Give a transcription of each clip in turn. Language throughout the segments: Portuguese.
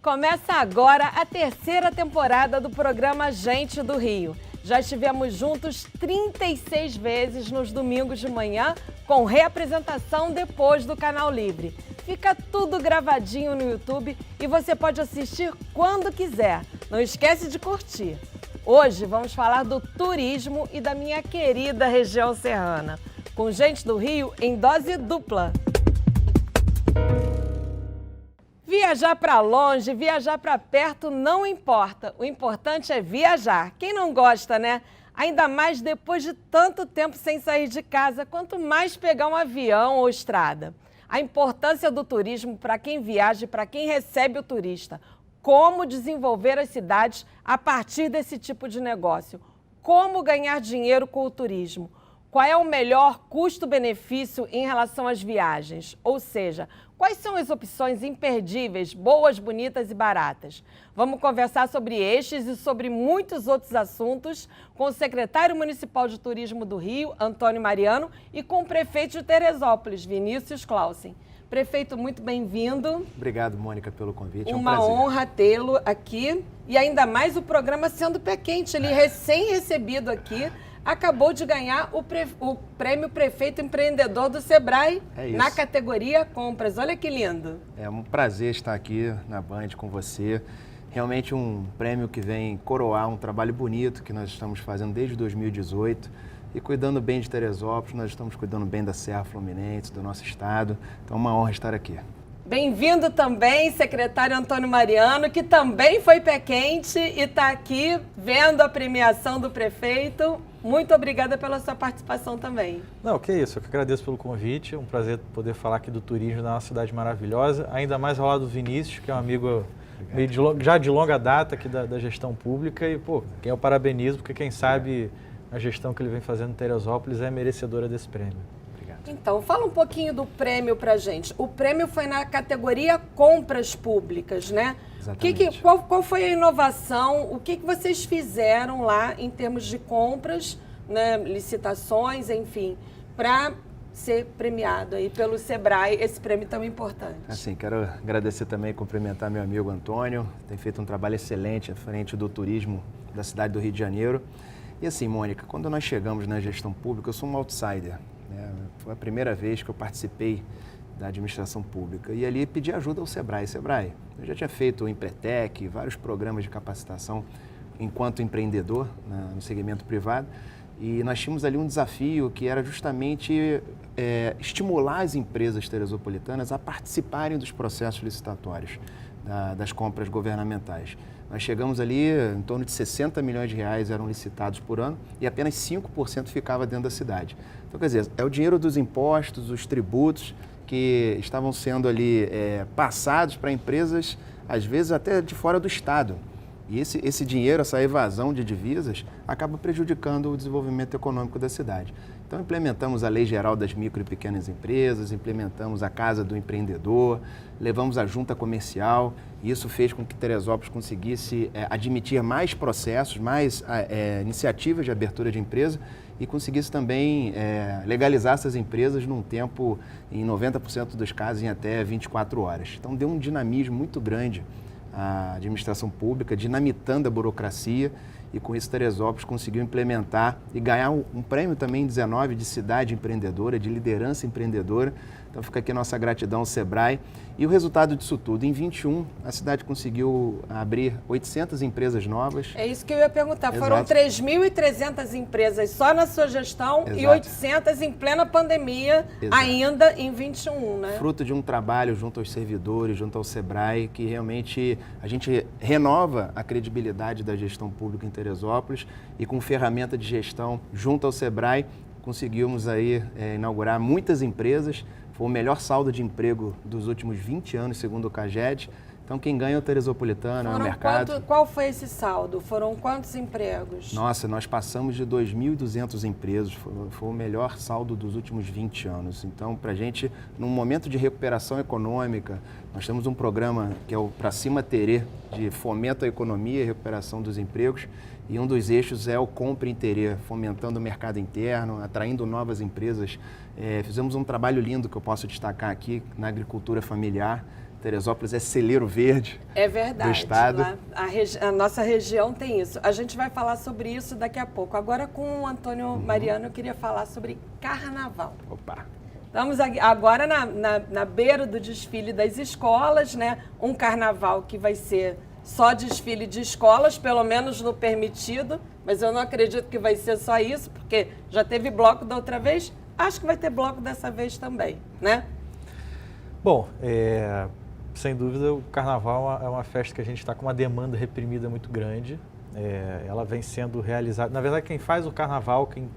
Começa agora a terceira temporada do programa Gente do Rio. Já estivemos juntos 36 vezes nos domingos de manhã, com reapresentação depois do Canal Livre. Fica tudo gravadinho no YouTube e você pode assistir quando quiser. Não esquece de curtir. Hoje vamos falar do turismo e da minha querida região serrana. Com Gente do Rio em dose dupla. Viajar para longe, viajar para perto não importa. O importante é viajar. Quem não gosta, né? Ainda mais depois de tanto tempo sem sair de casa, quanto mais pegar um avião ou estrada. A importância do turismo para quem viaja e para quem recebe o turista. Como desenvolver as cidades a partir desse tipo de negócio. Como ganhar dinheiro com o turismo. Qual é o melhor custo-benefício em relação às viagens? Ou seja, quais são as opções imperdíveis, boas, bonitas e baratas? Vamos conversar sobre estes e sobre muitos outros assuntos com o secretário municipal de turismo do Rio, Antônio Mariano, e com o prefeito de Teresópolis, Vinícius Clausen. Prefeito, muito bem-vindo. Obrigado, Mônica, pelo convite. Uma honra tê-lo aqui e ainda mais o programa sendo pé quente, ele recém-recebido aqui. Acabou de ganhar o prêmio Prefeito Empreendedor do Sebrae na categoria Compras. Olha que lindo. É um prazer estar aqui na Band com você. Realmente um prêmio que vem coroar um trabalho bonito que nós estamos fazendo desde 2018. E cuidando bem de Teresópolis, nós estamos cuidando bem da Serra Fluminense, do nosso estado. Então é uma honra estar aqui. Bem-vindo também, secretário Antônio Mariano, que também foi pé quente e está aqui vendo a premiação do prefeito. Muito obrigada pela sua participação também. Não, que isso, eu que agradeço pelo convite, é um prazer poder falar aqui do turismo da nossa cidade maravilhosa, ainda mais ao lado do Vinícius, que é um amigo já de longa data aqui da gestão pública e, pô, quem eu parabenizo, porque quem sabe a gestão que ele vem fazendo em Teresópolis é merecedora desse prêmio. Então, fala um pouquinho do prêmio pra gente. O prêmio foi na categoria Compras Públicas, né? Exatamente. Qual foi a inovação? O que vocês fizeram lá em termos de compras, né, licitações, enfim, para ser premiado aí pelo Sebrae, esse prêmio tão importante? Assim, quero agradecer também e cumprimentar meu amigo Antônio, tem feito um trabalho excelente à frente do turismo da cidade do Rio de Janeiro. E assim, Mônica, quando nós chegamos na gestão pública, eu sou um outsider. Foi a primeira vez que eu participei da administração pública e ali pedi ajuda ao Sebrae. Sebrae, eu já tinha feito o Empretec, vários programas de capacitação enquanto empreendedor no segmento privado e nós tínhamos ali um desafio que era justamente estimular as empresas teresopolitanas a participarem dos processos licitatórios das compras governamentais. Nós chegamos ali, em torno de 60 milhões de reais eram licitados por ano e apenas 5% ficava dentro da cidade. Então, quer dizer, é o dinheiro dos impostos, os tributos que estavam sendo ali passados para empresas, às vezes até de fora do estado. E esse dinheiro, essa evasão de divisas, acaba prejudicando o desenvolvimento econômico da cidade. Então, implementamos a Lei Geral das Micro e Pequenas Empresas, implementamos a Casa do Empreendedor, levamos a Junta Comercial, e isso fez com que Teresópolis conseguisse admitir mais processos, mais iniciativas de abertura de empresa e conseguisse também legalizar essas empresas num tempo, em 90% dos casos, em até 24 horas. Então, deu um dinamismo muito grande à administração pública, dinamitando a burocracia, e com isso Teresópolis conseguiu implementar e ganhar um prêmio também em 19 de cidade empreendedora, de liderança empreendedora. Então fica aqui a nossa gratidão ao Sebrae. E o resultado disso tudo, em 21, a cidade conseguiu abrir 800 empresas novas. É isso que eu ia perguntar. Exato. Foram 3.300 empresas só na sua gestão. Exato. E 800 em plena pandemia, Exato. Ainda em 21, né? Fruto de um trabalho junto aos servidores, junto ao Sebrae, que realmente a gente renova a credibilidade da gestão pública em Teresópolis e com ferramenta de gestão junto ao Sebrae conseguimos aí inaugurar muitas empresas. Foi o melhor saldo de emprego dos últimos 20 anos, segundo o CAGED. Então, quem ganha é o teresopolitano, é o mercado. Qual foi esse saldo? Foram quantos empregos? Nossa, nós passamos de 2.200 empregos, foi o melhor saldo dos últimos 20 anos. Então, para a gente, num momento de recuperação econômica, nós temos um programa que é o Pra Cima Terê, de fomento à economia e recuperação dos empregos, e um dos eixos é o Compre em Terê, fomentando o mercado interno, atraindo novas empresas. Fizemos um trabalho lindo que eu posso destacar aqui na agricultura familiar. Teresópolis é celeiro verde do estado. Lá, a nossa região tem isso. A gente vai falar sobre isso daqui a pouco. Agora, com o Antônio Mariano, eu queria falar sobre carnaval. Opa! Estamos agora na beira do desfile das escolas, né? Um carnaval que vai ser só desfile de escolas, pelo menos no permitido, mas eu não acredito que vai ser só isso, porque já teve bloco da outra vez, acho que vai ter bloco dessa vez também, né? Bom, sem dúvida o carnaval é uma festa que a gente está com uma demanda reprimida muito grande. Ela vem sendo realizada. Na verdade, quem faz o carnaval, quem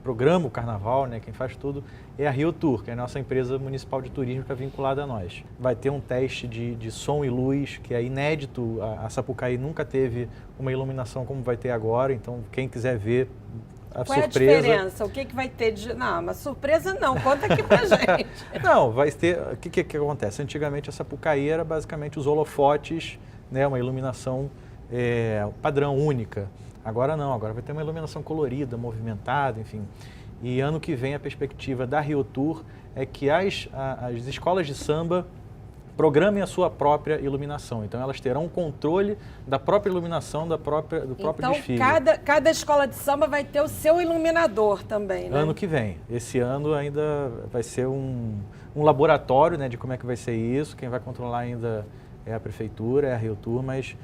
programa o carnaval, né, quem faz tudo, é a Rio Tour, que é a nossa empresa municipal de turismo que é vinculada a nós. Vai ter um teste de som e luz, que é inédito. A Sapucaí nunca teve uma iluminação como vai ter agora, então quem quiser ver a Qual surpresa... é a diferença? O que vai ter de... Não, mas surpresa não, conta aqui pra gente. Não, vai ter... O que acontece? Antigamente a Sapucaí era basicamente os holofotes, né, uma iluminação padrão, única. Agora não, agora vai ter uma iluminação colorida, movimentada, enfim. E ano que vem a perspectiva da Rio Tour é que as escolas de samba programem a sua própria iluminação. Então elas terão controle da própria iluminação, do próprio desfile. Então cada escola de samba vai ter o seu iluminador também, né? Ano que vem. Esse ano ainda vai ser um laboratório, né, de como é que vai ser isso. Quem vai controlar ainda é a prefeitura, é a Rio Tour, mas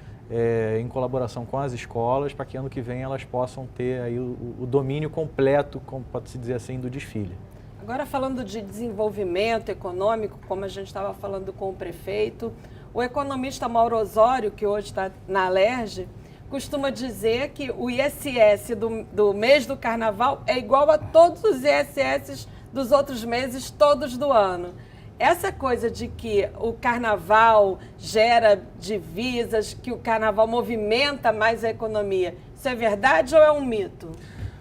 em colaboração com as escolas, para que ano que vem elas possam ter aí o domínio completo, como pode-se dizer assim, do desfile. Agora, falando de desenvolvimento econômico, como a gente estava falando com o prefeito, o economista Mauro Osório, que hoje está na Alerj, costuma dizer que o ISS do mês do carnaval é igual a todos os ISS dos outros meses, todos do ano. Essa coisa de que o carnaval gera divisas, que o carnaval movimenta mais a economia, isso é verdade ou é um mito?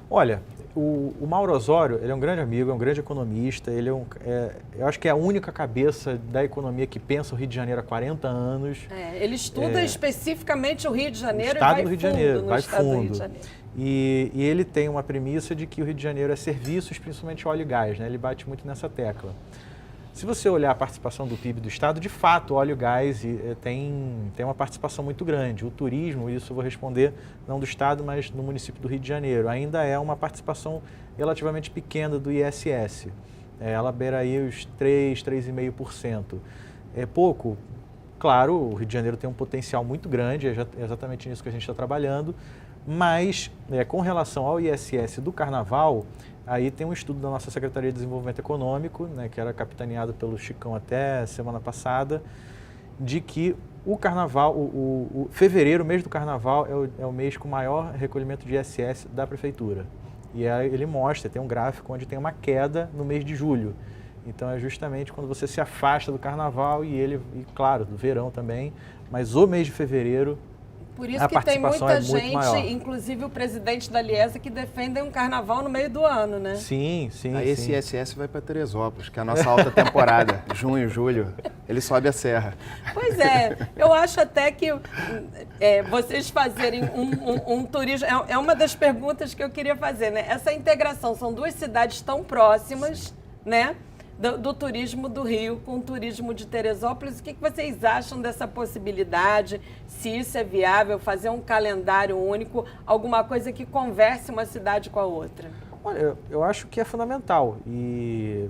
Olha, o Mauro Osório, ele é um grande amigo, é um grande economista, ele eu acho que é a única cabeça da economia que pensa o Rio de Janeiro há 40 anos. Ele estuda especificamente o Rio de Janeiro e vai fundo Rio de Janeiro, no vai estado do Rio fundo. de Janeiro. E ele tem uma premissa de que o Rio de Janeiro é serviços, principalmente óleo e gás, né? Ele bate muito nessa tecla. Se você olhar a participação do PIB do estado, de fato, óleo e gás tem uma participação muito grande. O turismo, isso eu vou responder, não do estado, mas no município do Rio de Janeiro, ainda é uma participação relativamente pequena do ISS. Ela beira aí os 3,5%. É pouco? Claro, o Rio de Janeiro tem um potencial muito grande, é exatamente nisso que a gente está trabalhando, mas com relação ao ISS do Carnaval, aí tem um estudo da nossa Secretaria de Desenvolvimento Econômico, né, que era capitaneado pelo Chicão até semana passada, de que o Carnaval, o fevereiro, o mês do Carnaval, é o mês com maior recolhimento de ISS da Prefeitura. E aí ele mostra, tem um gráfico onde tem uma queda no mês de julho. Então é justamente quando você se afasta do Carnaval e claro, do verão também, mas o mês de fevereiro, por isso que tem muita gente, inclusive o presidente da Liesa, que defendem um carnaval no meio do ano, né? Sim, sim. Aí esse ISS vai para Teresópolis, que é a nossa alta temporada, junho, julho, ele sobe a serra. Pois é, eu acho até que vocês fazerem um turismo, é uma das perguntas que eu queria fazer, né? Essa integração, são duas cidades tão próximas, né? Do turismo do Rio com o turismo de Teresópolis. O que vocês acham dessa possibilidade? Se isso é viável, fazer um calendário único, alguma coisa que converse uma cidade com a outra? Olha, eu acho que é fundamental.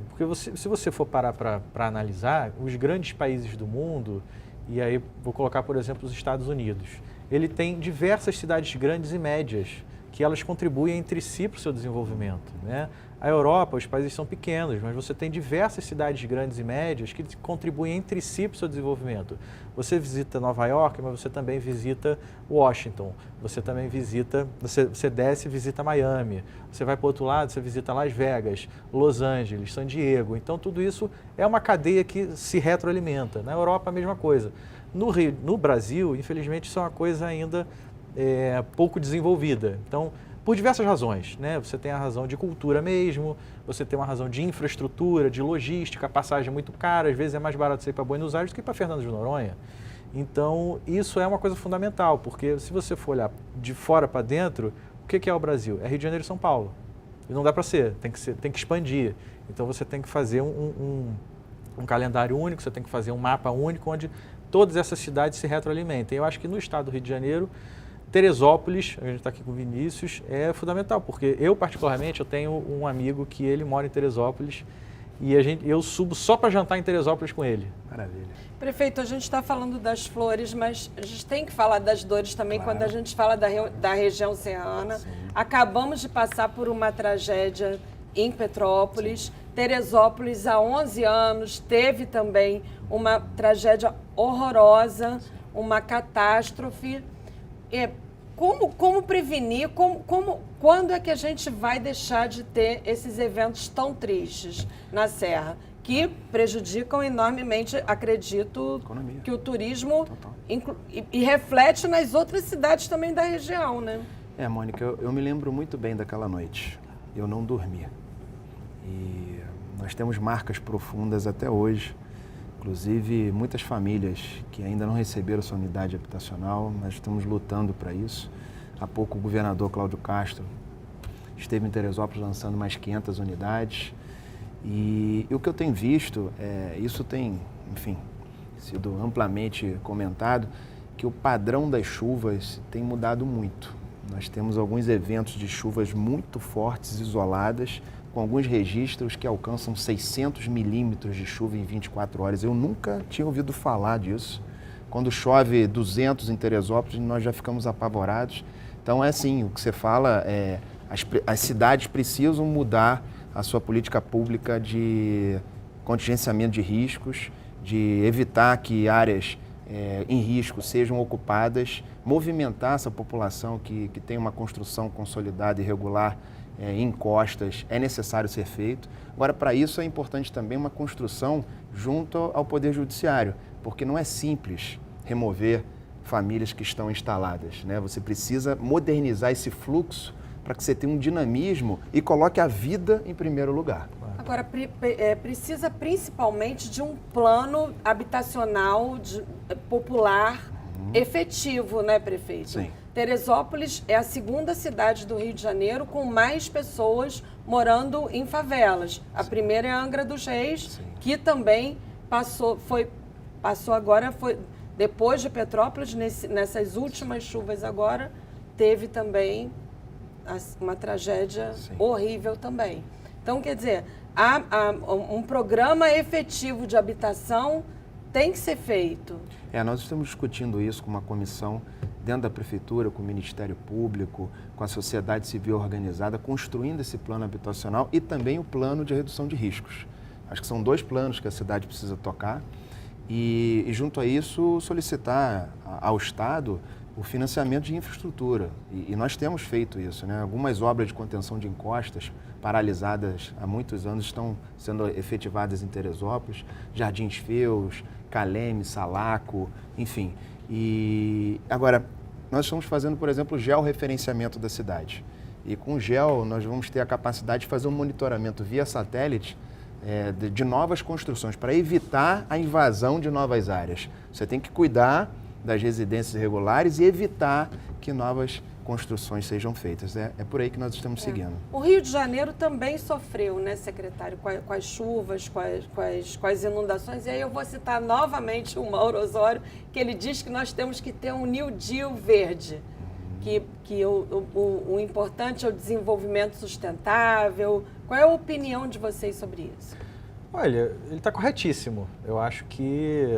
Porque se você for parar para analisar, os grandes países do mundo, e aí vou colocar, por exemplo, os Estados Unidos, ele tem diversas cidades grandes e médias que elas contribuem entre si para o seu desenvolvimento, né? A Europa, os países são pequenos, mas você tem diversas cidades grandes e médias que contribuem entre si para o seu desenvolvimento. Você visita Nova York, mas você também visita Washington, você também visita, você desce e visita Miami, você vai para o outro lado, você visita Las Vegas, Los Angeles, San Diego. Então, tudo isso é uma cadeia que se retroalimenta. Na Europa, a mesma coisa. No Brasil, infelizmente, isso é uma coisa ainda pouco desenvolvida. Então, por diversas razões, né? Você tem a razão de cultura mesmo, você tem uma razão de infraestrutura, de logística, a passagem é muito cara, às vezes é mais barato você ir para Buenos Aires do que para Fernando de Noronha. Então, isso é uma coisa fundamental, porque se você for olhar de fora para dentro, o que é o Brasil? É Rio de Janeiro e São Paulo. E não dá para ser, tem que expandir. Então, você tem que fazer um calendário único, você tem que fazer um mapa único, onde todas essas cidades se retroalimentem. Eu acho que no estado do Rio de Janeiro, Teresópolis, a gente está aqui com o Vinícius, é fundamental, porque eu particularmente, eu tenho um amigo que ele mora em Teresópolis e eu subo só para jantar em Teresópolis com ele. Maravilha. Prefeito, a gente está falando das flores, mas a gente tem que falar das dores também, Claro. quando a gente fala da região serrana. Sim. Acabamos de passar por uma tragédia em Petrópolis. Teresópolis, há 11 anos, teve também uma tragédia horrorosa, uma catástrofe. Como prevenir, quando é que a gente vai deixar de ter esses eventos tão tristes na Serra, que prejudicam enormemente, acredito, Economia. que o turismo Total. e reflete nas outras cidades também da região, né? Mônica, eu me lembro muito bem daquela noite. Eu não dormi. E nós temos marcas profundas até hoje. Inclusive, muitas famílias que ainda não receberam sua unidade habitacional, nós estamos lutando para isso. Há pouco o governador Cláudio Castro esteve em Teresópolis lançando mais 500 unidades. E o que eu tenho visto, isso tem, enfim, sido amplamente comentado, que o padrão das chuvas tem mudado muito. Nós temos alguns eventos de chuvas muito fortes, isoladas, com alguns registros que alcançam 600 milímetros de chuva em 24 horas. Eu nunca tinha ouvido falar disso. Quando chove 200 em Teresópolis, nós já ficamos apavorados. Então, é assim, o que você fala, as cidades precisam mudar a sua política pública de contingenciamento de riscos, de evitar que áreas em risco sejam ocupadas, movimentar essa população que tem uma construção consolidada e regular em costas, é necessário ser feito. Agora, para isso é importante também uma construção junto ao Poder Judiciário, porque não é simples remover famílias que estão instaladas, né? Você precisa modernizar esse fluxo para que você tenha um dinamismo e coloque a vida em primeiro lugar. Agora, precisa principalmente de um plano habitacional popular efetivo, né, prefeito? Sim. Teresópolis é a segunda cidade do Rio de Janeiro com mais pessoas morando em favelas. A primeira é Angra dos Reis, que também passou agora, depois de Petrópolis, nessas últimas chuvas agora, teve também uma tragédia horrível também. Então, quer dizer, um programa efetivo de habitação tem que ser feito. Nós estamos discutindo isso com uma comissão dentro da Prefeitura, com o Ministério Público, com a sociedade civil organizada, construindo esse plano habitacional e também o plano de redução de riscos. Acho que são 2 planos que a cidade precisa tocar e junto a isso, solicitar ao Estado o financiamento de infraestrutura. E nós temos feito isso, né? Algumas obras de contenção de encostas paralisadas há muitos anos estão sendo efetivadas em Teresópolis, Jardins Feus, Caleme, Salaco, enfim. E agora, nós estamos fazendo, por exemplo, o georreferenciamento da cidade. E com o geo, nós vamos ter a capacidade de fazer um monitoramento via satélite de novas construções, para evitar a invasão de novas áreas. Você tem que cuidar das residências irregulares e evitar que novas construções sejam feitas. É por aí que nós estamos seguindo. O Rio de Janeiro também sofreu, né, secretário, com as chuvas, com as inundações. E aí eu vou citar novamente o Mauro Osório, que ele diz que nós temos que ter um New Deal verde, que o importante é o desenvolvimento sustentável. Qual é a opinião de vocês sobre isso? Olha, ele está corretíssimo. Eu acho que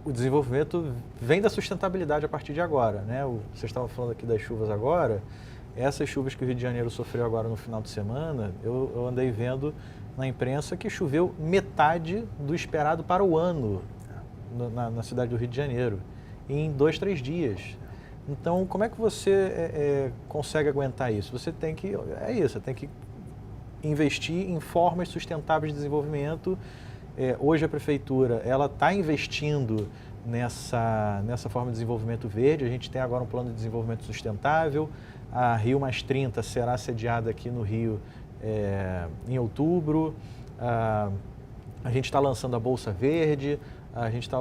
o desenvolvimento vem da sustentabilidade a partir de agora, né? Vocês estavam falando aqui das chuvas agora. essas chuvas que o Rio de Janeiro sofreu agora no final de semana, eu andei vendo na imprensa que choveu metade do esperado para o ano na cidade do Rio de Janeiro, em 2, 3 dias. Então, como é que você consegue aguentar isso? Você tem que, você tem que investir em formas sustentáveis de desenvolvimento. Hoje a prefeitura está investindo nessa forma de desenvolvimento verde. A gente tem agora um plano de desenvolvimento sustentável. A Rio+30 será sediada aqui no Rio em outubro. A gente está lançando a Bolsa Verde. A gente está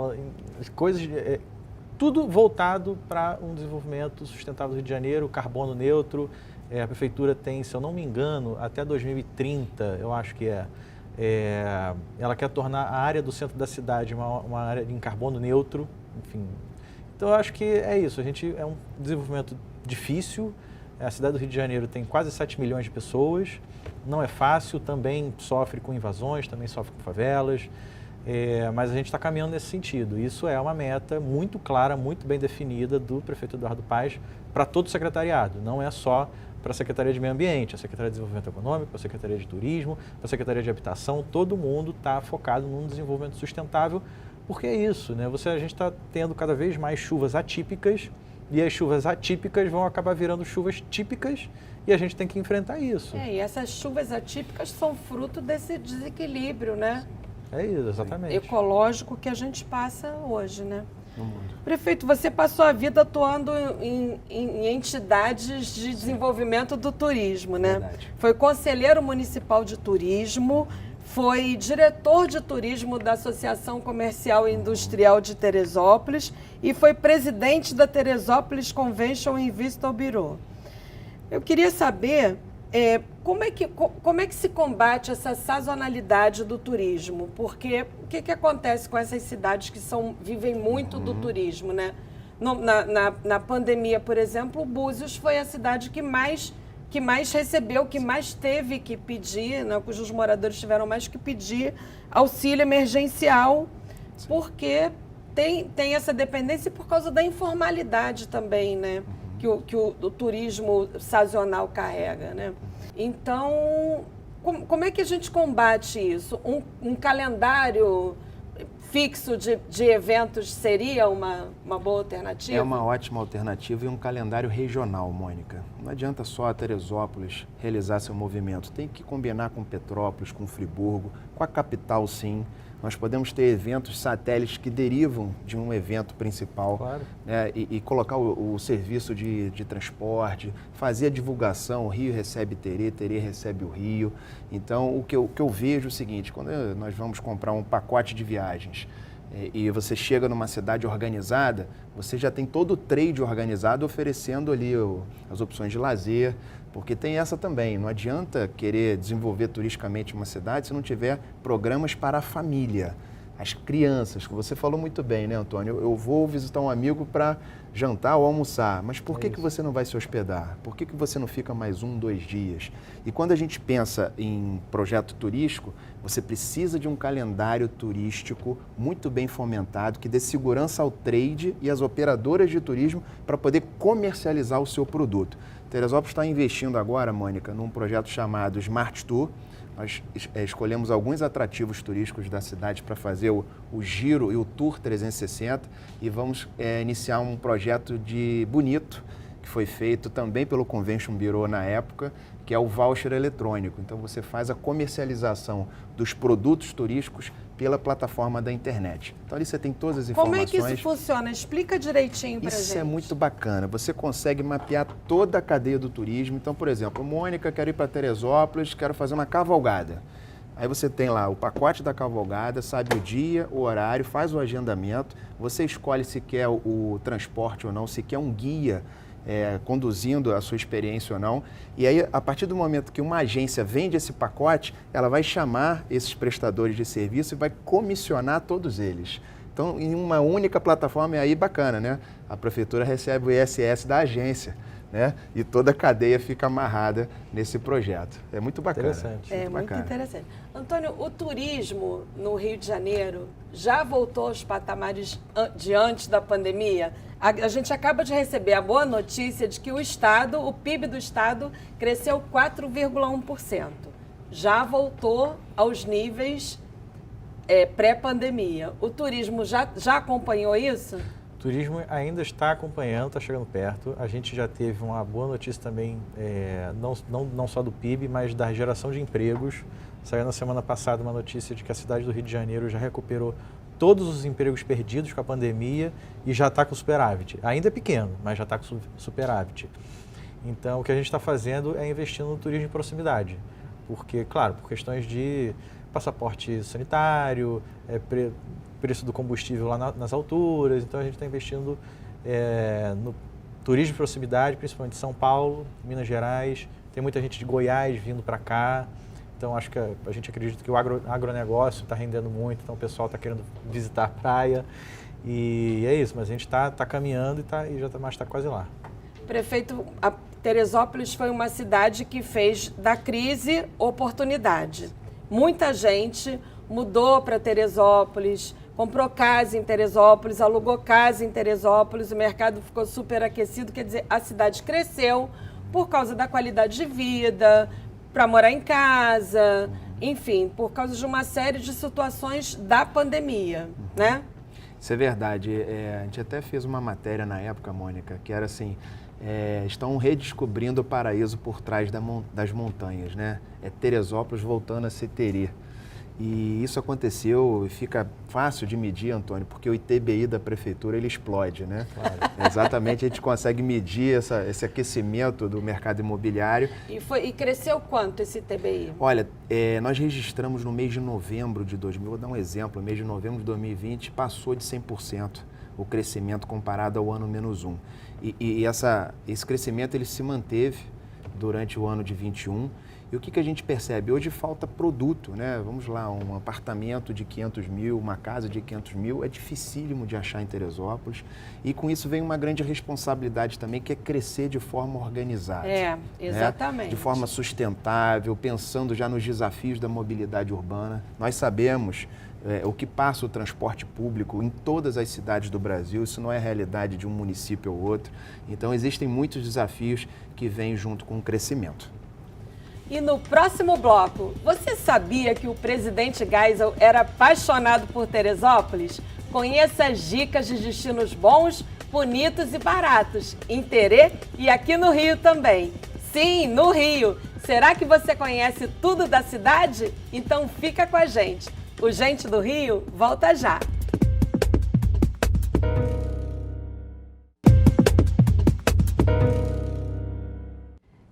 tudo voltado para um desenvolvimento sustentável do Rio de Janeiro, carbono neutro. A prefeitura tem, se eu não me engano, até 2030, eu acho que ela quer tornar a área do centro da cidade uma área em carbono neutro, enfim. Então, eu acho que é isso. É um desenvolvimento difícil. A cidade do Rio de Janeiro tem quase 7 milhões de pessoas. Não é fácil, também sofre com invasões, também sofre com favelas. Mas a gente está caminhando nesse sentido. Isso é uma meta muito clara, muito bem definida do prefeito Eduardo Paes para todo o secretariado. Não é só para a Secretaria de Meio Ambiente, a Secretaria de Desenvolvimento Econômico, a Secretaria de Turismo, a Secretaria de Habitação. Todo mundo está focado num desenvolvimento sustentável, porque é isso, né? A gente está tendo cada vez mais chuvas atípicas e as chuvas atípicas vão acabar virando chuvas típicas e a gente tem que enfrentar isso. E essas chuvas atípicas são fruto desse desequilíbrio, né? É isso, exatamente. Ecológico que a gente passa hoje, né? No mundo. Prefeito, você passou a vida atuando em entidades de desenvolvimento do turismo, né? Verdade. Foi conselheiro municipal de turismo, foi diretor de turismo da Associação Comercial e Industrial de Teresópolis e foi presidente da Teresópolis Convention and Visitor Bureau. Eu queria saber como é que se combate essa sazonalidade do turismo? Porque o que acontece com essas cidades que vivem muito do turismo, né? Na pandemia, por exemplo, Búzios foi a cidade que mais recebeu, que mais teve que pedir, né, cujos moradores tiveram mais que pedir auxílio emergencial, porque tem essa dependência por causa da informalidade também, né? Que o turismo sazonal carrega, né? Então, como é que a gente combate isso? Um calendário fixo de eventos seria uma boa alternativa? É uma ótima alternativa e um calendário regional, Mônica. Não adianta só a Teresópolis realizar seu movimento. Tem que combinar com Petrópolis, com Friburgo, com a capital, sim. Nós podemos ter eventos satélites que derivam de um evento principal, claro, né, e colocar o serviço de transporte, fazer a divulgação, o Rio recebe Terê, Terê recebe o Rio. Então, o que eu vejo é o seguinte, quando nós vamos comprar um pacote de viagens e você chega numa cidade organizada, você já tem todo o trade organizado oferecendo ali as opções de lazer, porque tem essa também, não adianta querer desenvolver turisticamente uma cidade se não tiver programas para a família, as crianças, que você falou muito bem, né, Antônio? Eu vou visitar um amigo para jantar ou almoçar, mas por que você não vai se hospedar? Por que você não fica mais 1, 2 dias? E quando a gente pensa em projeto turístico, você precisa de um calendário turístico muito bem fomentado, que dê segurança ao trade e às operadoras de turismo para poder comercializar o seu produto. Teresópolis está investindo agora, Mônica, num projeto chamado Smart Tour. Nós escolhemos alguns atrativos turísticos da cidade para fazer o giro e o tour 360 e vamos iniciar um projeto de Bonito, que foi feito também pelo Convention Bureau na época, que é o voucher eletrônico. Então você faz a comercialização dos produtos turísticos pela plataforma da internet. Então ali você tem todas as informações. Como é que isso funciona? Explica direitinho para a gente. Isso é muito bacana. Você consegue mapear toda a cadeia do turismo. Então, por exemplo, Mônica, quero ir para Teresópolis, quero fazer uma cavalgada. Aí você tem lá o pacote da cavalgada, sabe o dia, o horário, faz o agendamento, você escolhe se quer o transporte ou não, se quer um guia conduzindo a sua experiência ou não. E aí, a partir do momento que uma agência vende esse pacote, ela vai chamar esses prestadores de serviço e vai comissionar todos eles. Então, em uma única plataforma, é aí bacana, né? A prefeitura recebe o ISS da agência. né? E toda a cadeia fica amarrada nesse projeto. É muito bacana. Interessante. É muito interessante. Antônio, o turismo no Rio de Janeiro já voltou aos patamares de antes da pandemia? A gente acaba de receber a boa notícia de que o PIB do Estado cresceu 4,1%. Já voltou aos níveis pré-pandemia. O turismo já acompanhou isso? O turismo ainda está acompanhando, está chegando perto. A gente já teve uma boa notícia também, não só do PIB, mas da geração de empregos. Saiu na semana passada uma notícia de que a cidade do Rio de Janeiro já recuperou todos os empregos perdidos com a pandemia e já está com superávit. Ainda é pequeno, mas já está com superávit. Então, o que a gente está fazendo é investindo no turismo de proximidade. Porque, claro, por questões de passaporte sanitário, preço do combustível lá nas alturas. Então, a gente está investindo no turismo de proximidade, principalmente São Paulo, Minas Gerais. Tem muita gente de Goiás vindo para cá. Então, acho que a gente acredita que o agronegócio está rendendo muito, então o pessoal está querendo visitar a praia. E é isso, mas a gente está caminhando e já está quase lá. Prefeito, Teresópolis foi uma cidade que fez da crise oportunidade. Muita gente mudou para Teresópolis, comprou casa em Teresópolis, alugou casa em Teresópolis, o mercado ficou superaquecido, quer dizer, a cidade cresceu por causa da qualidade de vida, para morar em casa, enfim, por causa de uma série de situações da pandemia, né? Isso é verdade. A gente até fez uma matéria na época, Mônica, que era assim, estão redescobrindo o paraíso por trás das montanhas, né? É Teresópolis voltando a ser Teri. E isso aconteceu e fica fácil de medir, Antônio, porque o ITBI da prefeitura ele explode, né? Claro. Exatamente, a gente consegue medir esse aquecimento do mercado imobiliário. E cresceu quanto esse ITBI? Olha, nós registramos no mês de novembro de 2000, vou dar um exemplo, no mês de novembro de 2020 passou de 100% o crescimento comparado ao ano -1. E esse crescimento ele se manteve durante o ano de 21. E o que a gente percebe? Hoje falta produto, né? Vamos lá, um apartamento de 500 mil, uma casa de 500 mil, é dificílimo de achar em Teresópolis. E com isso vem uma grande responsabilidade também, que é crescer de forma organizada. Exatamente. Né? De forma sustentável, pensando já nos desafios da mobilidade urbana. Nós sabemos o que passa o transporte público em todas as cidades do Brasil, isso não é a realidade de um município ou outro. Então, existem muitos desafios que vêm junto com o crescimento. E no próximo bloco, você sabia que o presidente Geisel era apaixonado por Teresópolis? Conheça as dicas de destinos bons, bonitos e baratos, em Terê e aqui no Rio também. Sim, no Rio. Será que você conhece tudo da cidade? Então fica com a gente. O Gente do Rio volta já.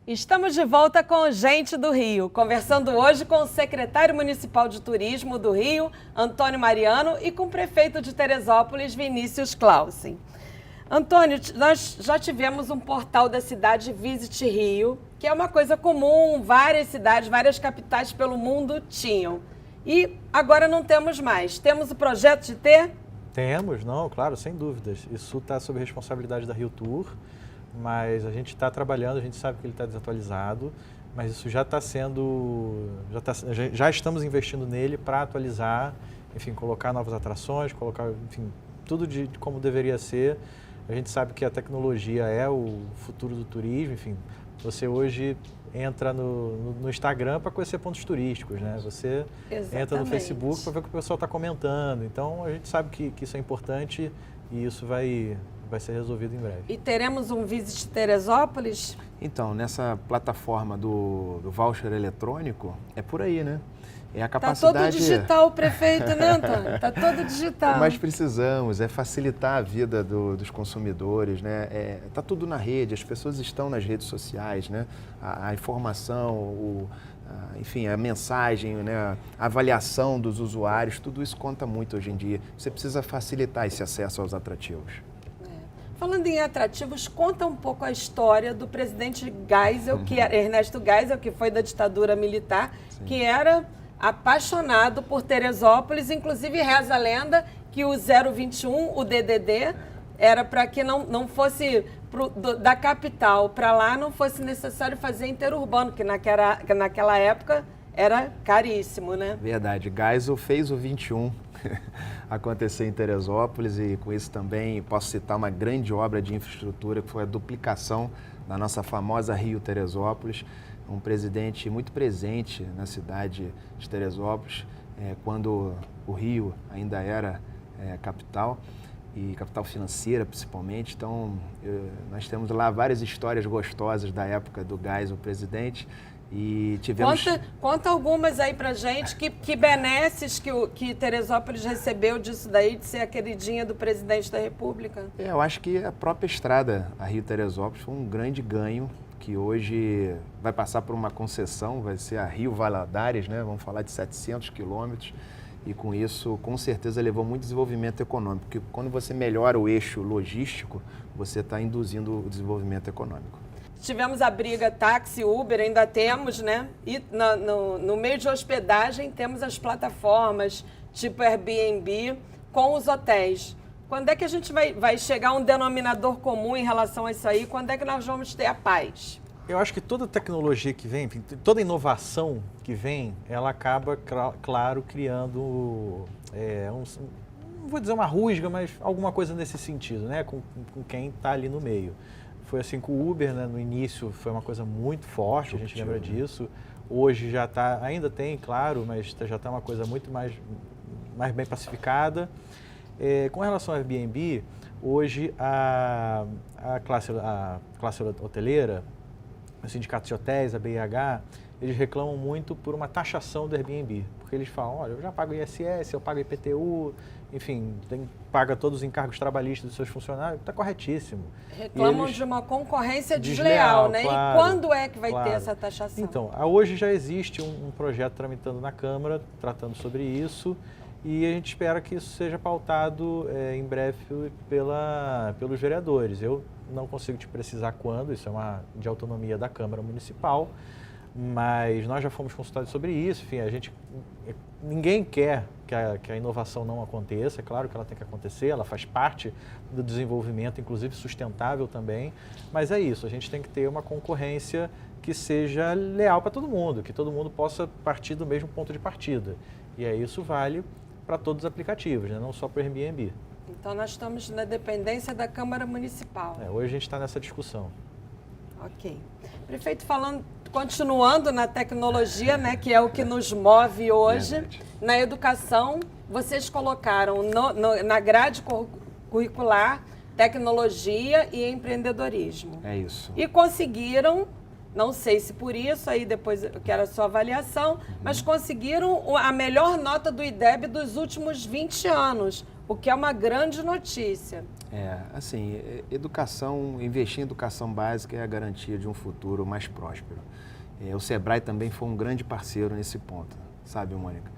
Estamos de volta com o Gente do Rio, conversando hoje com o secretário municipal de turismo do Rio, Antônio Mariano, e com o prefeito de Teresópolis, Vinícius Clausen. Antônio, nós já tivemos um portal da cidade Visit Rio, que é uma coisa comum, várias cidades, várias capitais pelo mundo tinham. E agora não temos mais. Temos o projeto de ter? Temos, não, claro, sem dúvidas. Isso está sob responsabilidade da Rio Tour. Mas a gente está trabalhando, a gente sabe que ele está desatualizado, mas isso já está sendo, já estamos investindo nele para atualizar, enfim, colocar novas atrações, colocar, enfim, tudo de como deveria ser. A gente sabe que a tecnologia é o futuro do turismo, enfim, você hoje entra no Instagram para conhecer pontos turísticos, né? Você entra no Facebook para ver o que o pessoal está comentando, então a gente sabe que isso é importante e isso vai ser resolvido em breve. E teremos um Visit Teresópolis? Então, nessa plataforma do voucher eletrônico, é por aí, né? É a capacidade... Está todo digital, prefeito, né, Antônio? Está todo digital. Mas precisamos, facilitar a vida dos consumidores, né? Está tudo na rede, as pessoas estão nas redes sociais, né? A informação, enfim, a mensagem, né? A avaliação dos usuários, tudo isso conta muito hoje em dia. Você precisa facilitar esse acesso aos atrativos. Falando em atrativos, conta um pouco a história do presidente Geisel, Ernesto Geisel, que foi da ditadura militar, sim, que era apaixonado por Teresópolis, inclusive reza a lenda que o 021, o DDD, era para que não fosse da capital para lá não fosse necessário fazer interurbano, que naquela época era caríssimo, né? Verdade. Geisel fez o 21 acontecer em Teresópolis e com isso também posso citar uma grande obra de infraestrutura que foi a duplicação da nossa famosa Rio-Teresópolis. Um presidente muito presente na cidade de Teresópolis, quando o Rio ainda era capital, e capital financeira principalmente. Então, nós temos lá várias histórias gostosas da época do Geisel, presidente, e tivemos... Conta algumas aí pra gente, que benesses que Teresópolis recebeu disso daí, de ser a queridinha do presidente da República? Eu acho que a própria estrada, a Rio-Teresópolis, foi um grande ganho, que hoje vai passar por uma concessão, vai ser a Rio Valadares, né? Vamos falar de 700 quilômetros, e com isso, com certeza, levou muito desenvolvimento econômico, porque quando você melhora o eixo logístico, você está induzindo o desenvolvimento econômico. Tivemos a briga táxi, Uber, ainda temos, né? E no meio de hospedagem temos as plataformas, tipo Airbnb, com os hotéis. Quando é que a gente vai chegar a um denominador comum em relação a isso aí? Quando é que nós vamos ter a paz? Eu acho que toda tecnologia que vem, toda inovação que vem, ela acaba, claro, criando, não vou dizer uma rusga, mas alguma coisa nesse sentido, né? Com quem está ali no meio. Foi assim com o Uber, né? No início foi uma coisa muito forte, a gente lembra disso. Hoje já está, ainda tem, claro, mas já está uma coisa muito mais bem pacificada. Com relação ao Airbnb, hoje a classe hoteleira, o sindicato de hotéis, a BIH, eles reclamam muito por uma taxação do Airbnb. Porque eles falam, olha, eu já pago ISS, eu pago IPTU, enfim, paga todos os encargos trabalhistas dos seus funcionários, está corretíssimo. Reclamam de uma concorrência desleal, né? Claro, e quando é que vai ter essa taxação? Então, hoje já existe um projeto tramitando na Câmara, tratando sobre isso, e a gente espera que isso seja pautado em breve pelos vereadores. Eu não consigo te precisar quando, isso é de autonomia da Câmara Municipal, mas nós já fomos consultados sobre isso. Enfim, ninguém quer que a inovação não aconteça, é claro que ela tem que acontecer, ela faz parte do desenvolvimento, inclusive sustentável também, mas é isso, a gente tem que ter uma concorrência que seja leal para todo mundo, que todo mundo possa partir do mesmo ponto de partida. E aí isso vale para todos os aplicativos, né? Não só para o Airbnb. Então nós estamos na dependência da Câmara Municipal. Hoje a gente está nessa discussão. Ok. Prefeito, continuando na tecnologia, né, que é o que nos move hoje, na educação, vocês colocaram na grade curricular tecnologia e empreendedorismo. É isso. E conseguiram, não sei se por isso, aí depois eu quero a sua avaliação, mas conseguiram a melhor nota do IDEB dos últimos 20 anos, o que é uma grande notícia. Assim, educação, investir em educação básica é a garantia de um futuro mais próspero. O Sebrae também foi um grande parceiro nesse ponto, sabe, Mônica?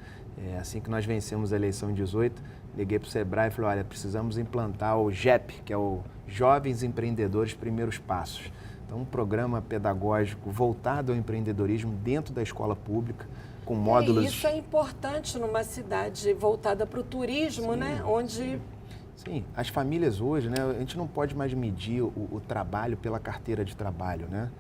Assim que nós vencemos a eleição em 18, liguei para o Sebrae e falei, olha, precisamos implantar o JEP, que é o Jovens Empreendedores Primeiros Passos. Então, um programa pedagógico voltado ao empreendedorismo dentro da escola pública, com módulos... Isso é importante numa cidade voltada para o turismo, sim, né? Onde... Sim, as famílias hoje, né? A gente não pode mais medir o trabalho pela carteira de trabalho, né?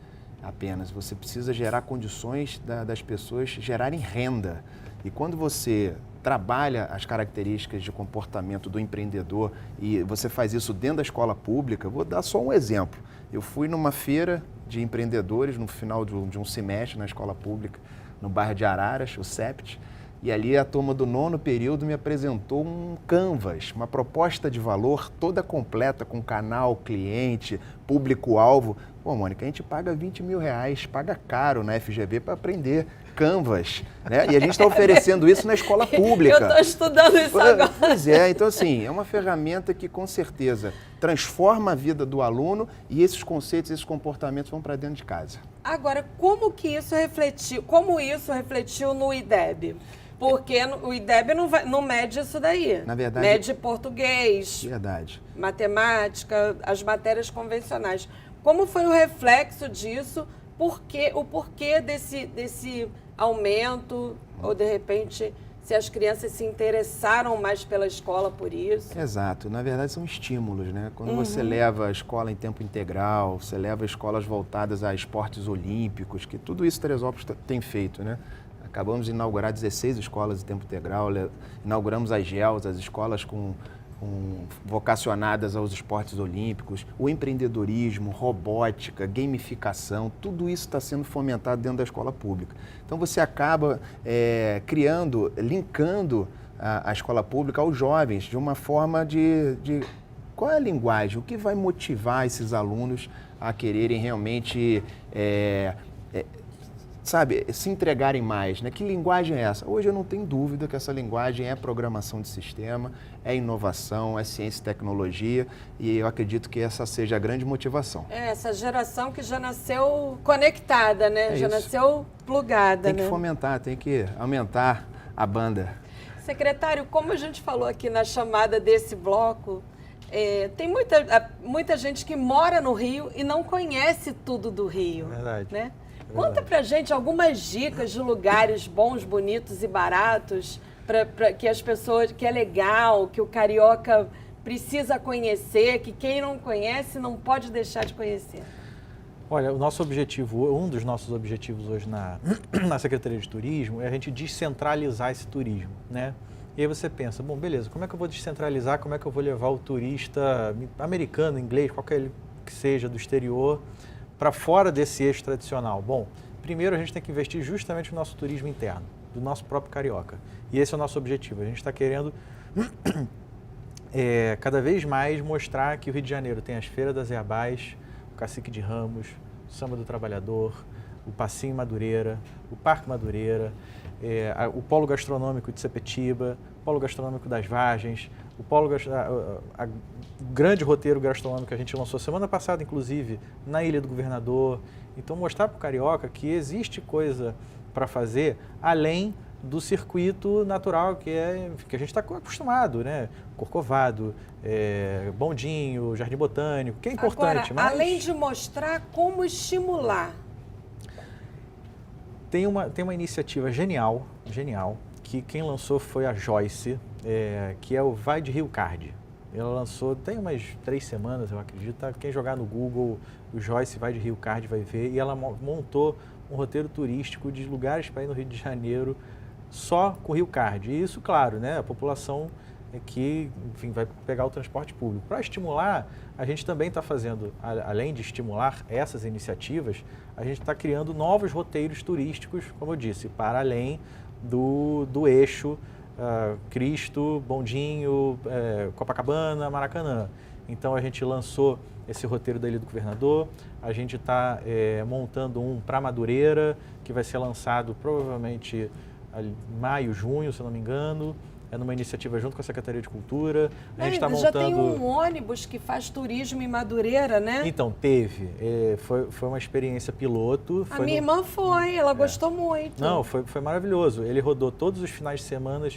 Apenas. Você precisa gerar condições das pessoas gerarem renda. E quando você trabalha as características de comportamento do empreendedor e você faz isso dentro da escola pública, vou dar só um exemplo. Eu fui numa feira de empreendedores no final de um semestre na escola pública, no bairro de Araras, o CEPT, e ali a turma do 9º período me apresentou um canvas, uma proposta de valor toda completa, com canal, cliente, público-alvo. Pô, Mônica, a gente paga 20 mil reais, paga caro na FGV para aprender canvas, né? E a gente está oferecendo isso na escola pública. Eu estou estudando isso agora. Pois é, então assim, é uma ferramenta que com certeza transforma a vida do aluno e esses conceitos, esses comportamentos vão para dentro de casa. Agora, como isso refletiu no IDEB? Porque o IDEB não mede isso daí. Na verdade... Mede português, verdade, matemática, as matérias convencionais. Como foi o reflexo disso? O porquê desse aumento? Ou, de repente, se as crianças se interessaram mais pela escola por isso. Exato. Na verdade, são estímulos, né? Quando você leva a escola em tempo integral, você leva escolas voltadas a esportes olímpicos, que tudo isso Teresópolis tem feito, né? Acabamos de inaugurar 16 escolas em tempo integral, inauguramos as GELs, as escolas vocacionadas aos esportes olímpicos, o empreendedorismo, robótica, gamificação, tudo isso está sendo fomentado dentro da escola pública. Então você acaba linkando a escola pública aos jovens de uma forma de qual é a linguagem, o que vai motivar esses alunos a quererem realmente se entregarem mais, né? Que linguagem é essa? Hoje eu não tenho dúvida que essa linguagem é programação de sistema, é inovação, é ciência e tecnologia, e eu acredito que essa seja a grande motivação. Essa geração que já nasceu conectada, né? Já nasceu plugada, né? Tem que fomentar, tem que aumentar a banda. Secretário, como a gente falou aqui na chamada desse bloco, tem muita gente que mora no Rio e não conhece tudo do Rio. Verdade. Né? Conta pra gente algumas dicas de lugares bons, bonitos e baratos para que as pessoas, que é legal, que o carioca precisa conhecer, que quem não conhece não pode deixar de conhecer. Olha, o nosso objetivo, um dos nossos objetivos hoje na Secretaria de Turismo é a gente descentralizar esse turismo, né? E aí você pensa, bom, beleza, como é que eu vou descentralizar, como é que eu vou levar o turista americano, inglês, qualquer que seja do exterior, para fora desse eixo tradicional? Bom, primeiro a gente tem que investir justamente no nosso turismo interno, do nosso próprio carioca. E esse é o nosso objetivo. A gente está querendo cada vez mais mostrar que o Rio de Janeiro tem as Feiras das Herbais, o Cacique de Ramos, o Samba do Trabalhador, o Passinho Madureira, o Parque Madureira, o Polo Gastronômico de Sepetiba, o Polo Gastronômico das Vargens, o grande roteiro gastronômico que a gente lançou semana passada, inclusive, na Ilha do Governador. Então, mostrar para o carioca que existe coisa para fazer além do circuito natural que a gente está acostumado, né? Corcovado, Bondinho, Jardim Botânico, que é importante. Agora, além de mostrar, como estimular? Tem uma iniciativa genial, que quem lançou foi a Joyce, que é o Vai de Rio Card. Ela lançou, tem umas 3 semanas, eu acredito. Tá? Quem jogar no Google, o Joyce Vai de Rio Card vai ver. E ela montou um roteiro turístico de lugares para ir no Rio de Janeiro só com o Rio Card. E isso, claro, né, a população que, enfim, vai pegar o transporte público. Para estimular, a gente também está fazendo, além de estimular essas iniciativas, a gente está criando novos roteiros turísticos, como eu disse, para além do eixo Cristo, Bondinho, Copacabana, Maracanã. Então a gente lançou esse roteiro da Ilha do Governador, a gente está montando um para Madureira, que vai ser lançado provavelmente em maio, junho, se eu não me engano. É numa iniciativa junto com a Secretaria de Cultura. A gente está montando... Já tem um ônibus que faz turismo em Madureira, né? Então, teve. Foi uma experiência piloto. A minha irmã foi, ela gostou muito. Não, foi maravilhoso. Ele rodou todos os finais de semana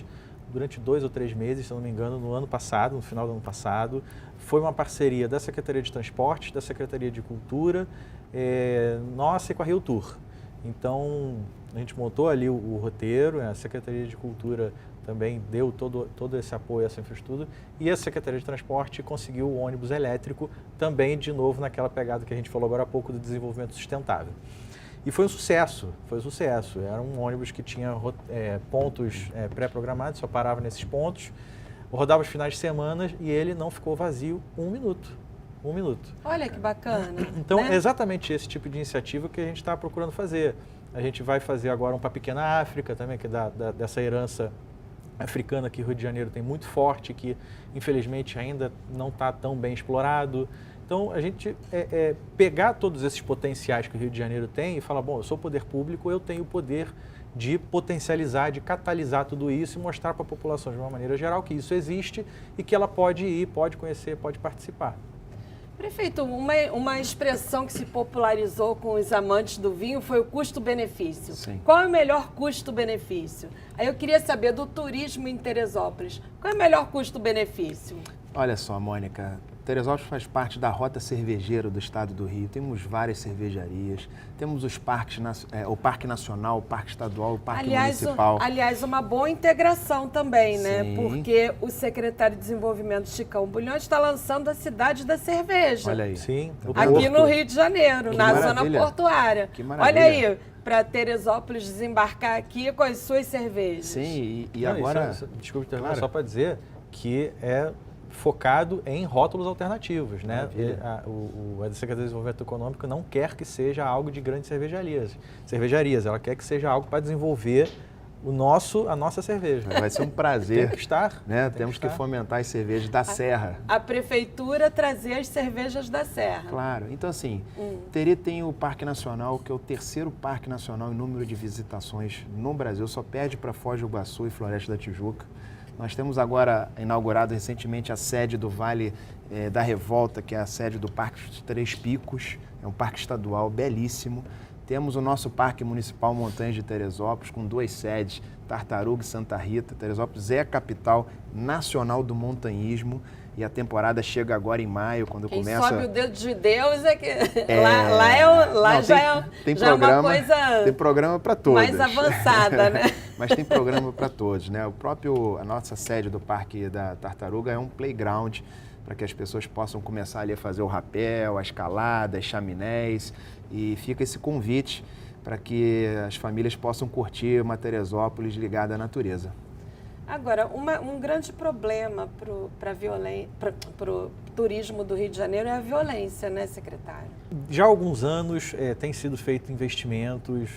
durante 2 ou 3 meses, se eu não me engano, no final do ano passado. Foi uma parceria da Secretaria de Transportes, da Secretaria de Cultura, nossa e com a Rio Tour. Então, a gente montou ali o roteiro, a Secretaria de Cultura também deu todo esse apoio a essa infraestrutura, e a Secretaria de Transporte conseguiu o ônibus elétrico também, de novo, naquela pegada que a gente falou agora há pouco do desenvolvimento sustentável. E foi um sucesso. Era um ônibus que tinha pontos pré-programados, só parava nesses pontos, rodava os finais de semana e ele não ficou vazio 1 minuto. 1 minuto. Olha que bacana. Então, né? É exatamente esse tipo de iniciativa que a gente está procurando fazer. A gente vai fazer agora um para a Pequena África também, que é dessa herança africana que o Rio de Janeiro tem muito forte, que infelizmente ainda não está tão bem explorado. Então, a gente pegar todos esses potenciais que o Rio de Janeiro tem e falar, bom, eu sou poder público, eu tenho o poder de potencializar, de catalisar tudo isso e mostrar para a população de uma maneira geral que isso existe e que ela pode ir, pode conhecer, pode participar. Prefeito, uma expressão que se popularizou com os amantes do vinho foi o custo-benefício. Sim. Qual é o melhor custo-benefício? Aí eu queria saber do turismo em Teresópolis. Qual é o melhor custo-benefício? Olha só, Mônica, Teresópolis faz parte da rota cervejeira do estado do Rio. Temos várias cervejarias, temos os parques, o Parque Nacional, o Parque Estadual, o Parque Municipal. Aliás, uma boa integração também, né? Sim. Porque o secretário de Desenvolvimento, Chicão Bulhões, está lançando a Cidade da Cerveja. Olha aí. Sim, Aqui no Rio de Janeiro, Que na maravilha. zona portuária. Que maravilha. Olha aí, para Teresópolis desembarcar aqui com as suas cervejas. Sim, e Não, agora... desculpe interromper, Claro. só para dizer que é focado em rótulos alternativos, né? Maravilha. A Secretaria de Desenvolvimento Econômico não quer que seja algo de grandes cervejarias, ela quer que seja algo para desenvolver a nossa cerveja. Vai ser um prazer. Tem que estar. Né? Tem Temos que estar. fomentar as cervejas da Serra. A prefeitura trazer as cervejas da Serra. Claro. Então, assim, Teri tem o Parque Nacional, que é o terceiro parque nacional em número de visitações no Brasil, só perde para Foz do Iguaçu e Floresta da Tijuca. Nós temos agora inaugurado recentemente a sede do Vale da Revolta, que é a sede do Parque dos Três Picos, é um parque estadual belíssimo. Temos o nosso Parque Municipal Montanhas de Teresópolis, com 2 sedes, Tartaruga e Santa Rita. Teresópolis é a capital nacional do montanhismo e a temporada chega agora em maio, quando Quem começa... sobe o dedo de Deus é que... Não, tem já é uma programa, coisa tem programa para todos. mais avançada, né? Mas tem programa para todos, né? A nossa sede do Parque da Tartaruga é um playground para que as pessoas possam começar ali a fazer o rapel, a escalada, as chaminés, e fica esse convite para que as famílias possam curtir uma Teresópolis ligada à natureza. Agora, um grande problema para o turismo do Rio de Janeiro é a violência, né, secretário? Já há alguns anos têm sido feitos investimentos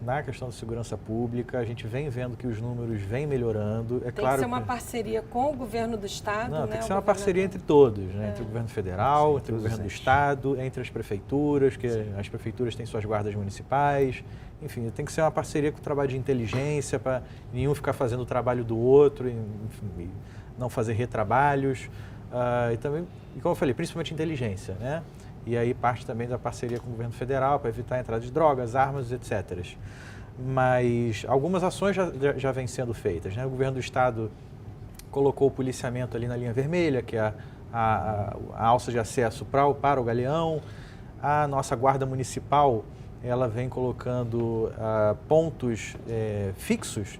na questão da segurança pública. A gente vem vendo que os números vêm melhorando. Tem que ser uma parceria com o governo do Estado, Não, né? tem que ser uma parceria entre todos, né? Entre o governo federal, entre o governo do Estado, entre as prefeituras, que as prefeituras têm suas guardas municipais. Enfim, tem que ser uma parceria com o trabalho de inteligência, para nenhum ficar fazendo o trabalho do outro, enfim, não fazer retrabalhos. E também, como eu falei, principalmente inteligência, né? E aí parte também da parceria com o governo federal para evitar a entrada de drogas, armas, etc. Mas algumas ações já vêm sendo feitas, né? O governo do Estado colocou o policiamento ali na linha vermelha, que é a alça de acesso para o Galeão. A nossa guarda municipal, ela vem colocando pontos fixos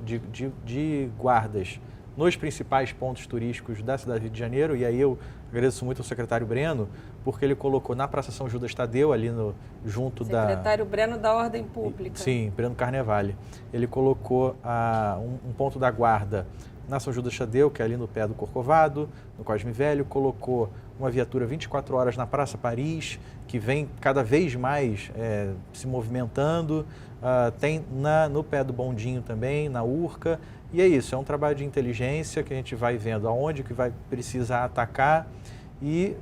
de guardas nos principais pontos turísticos da cidade do Rio de Janeiro, e aí eu agradeço muito ao secretário Breno, porque ele colocou na Praça São Judas Tadeu, ali junto da... Secretário Breno da Ordem Pública. Sim, Breno Carnevale. Ele colocou um ponto da guarda na São Judas Tadeu, que é ali no pé do Corcovado, no Cosme Velho, colocou uma viatura 24 horas na Praça Paris, que vem cada vez mais se movimentando, tem no pé do Bondinho também, na Urca, e é isso, é um trabalho de inteligência que a gente vai vendo aonde que vai precisar atacar e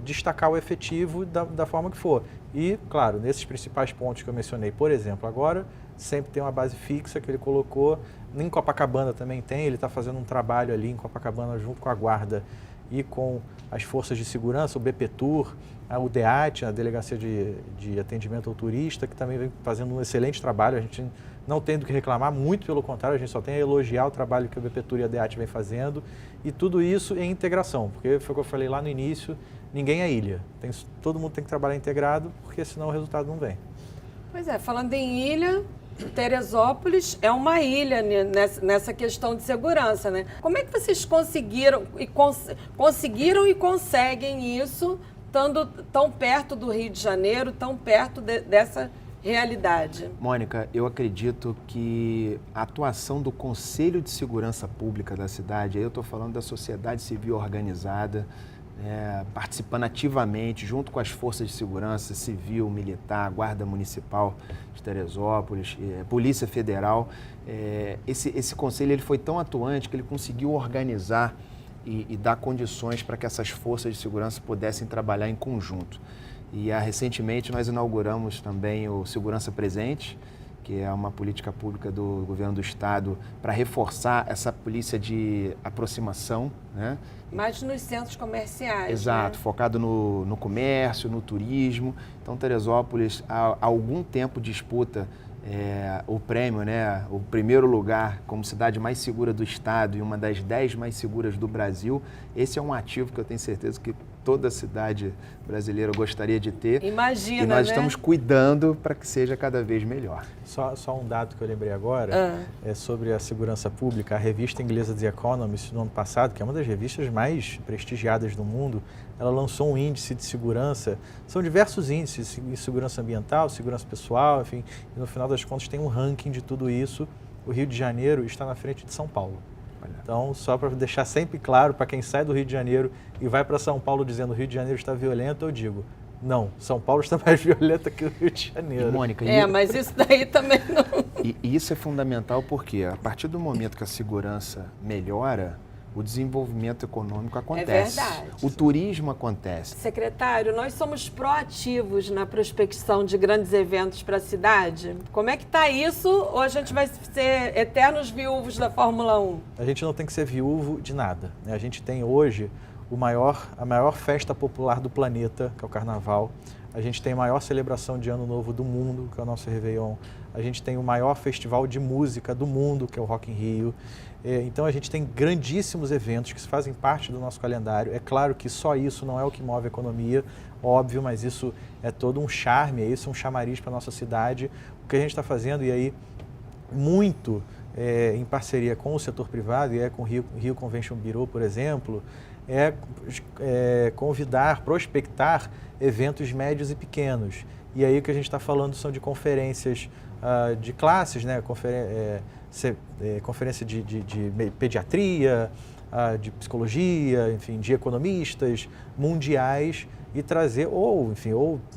destacar o efetivo da forma que for. E, claro, nesses principais pontos que eu mencionei, por exemplo, agora sempre tem uma base fixa que ele colocou, em Copacabana também tem, ele está fazendo um trabalho ali em Copacabana junto com a Guarda e com as forças de segurança, o BPTUR, o DEAT, a Delegacia de Atendimento ao Turista, que também vem fazendo um excelente trabalho. A gente não tem do que reclamar, muito pelo contrário, a gente só tem a elogiar o trabalho que o BPTUR e a DEAT vem fazendo, e tudo isso em integração, porque foi o que eu falei lá no início, ninguém é ilha. Todo mundo tem que trabalhar integrado, porque senão o resultado não vem. Pois é, falando em ilha, Teresópolis é uma ilha nessa questão de segurança, né? Como é que vocês conseguiram e conseguem isso, estando tão perto do Rio de Janeiro, tão perto dessa realidade? Mônica, eu acredito que a atuação do Conselho de Segurança Pública da cidade, aí eu estou falando da sociedade civil organizada, participando ativamente, junto com as forças de segurança civil, militar, Guarda Municipal de Teresópolis, Polícia Federal. Esse conselho ele foi tão atuante que ele conseguiu organizar e dar condições para que essas forças de segurança pudessem trabalhar em conjunto. E recentemente nós inauguramos também o Segurança Presente, que é uma política pública do governo do estado para reforçar essa polícia de aproximação, né? Mas nos centros comerciais, Exato, né? focado no comércio, no turismo. Então, Teresópolis, há algum tempo disputa o prêmio, né? O primeiro lugar como cidade mais segura do estado e uma das 10 mais seguras do Brasil. Esse é um ativo que eu tenho certeza que toda cidade brasileira gostaria de ter. Imagina, e nós né? estamos cuidando para que seja cada vez melhor. Só um dado que eu lembrei agora, é sobre a segurança pública. A revista inglesa The Economist, no ano passado, que é uma das revistas mais prestigiadas do mundo, ela lançou um índice de segurança. São diversos índices de segurança ambiental, segurança pessoal, enfim. E no final das contas tem um ranking de tudo isso. O Rio de Janeiro está na frente de São Paulo. Então, só para deixar sempre claro, para quem sai do Rio de Janeiro e vai para São Paulo dizendo o Rio de Janeiro está violento, eu digo, não, São Paulo está mais violenta que o Rio de Janeiro. E, Mônica, Mas isso daí também não... E isso é fundamental porque a partir do momento que a segurança melhora, o desenvolvimento econômico acontece. É verdade. O turismo acontece. Secretário, nós somos proativos na prospecção de grandes eventos para a cidade. Como é que está isso? Ou a gente vai ser eternos viúvos da Fórmula 1? A gente não tem que ser viúvo de nada, né? A gente tem hoje a maior festa popular do planeta, que é o Carnaval. A gente tem a maior celebração de Ano Novo do mundo, que é o nosso Réveillon. A gente tem o maior festival de música do mundo, que é o Rock in Rio. Então a gente tem grandíssimos eventos que fazem parte do nosso calendário. É claro que só isso não é o que move a economia, óbvio, mas isso é todo um charme, isso é um chamariz para a nossa cidade. O que a gente está fazendo, e aí muito em parceria com o setor privado, e com o Rio Convention Bureau, por exemplo, convidar, prospectar eventos médios e pequenos. E aí o que a gente está falando são de conferências de classes, né? Conferência de pediatria, de psicologia, enfim, de economistas mundiais e trazer, ou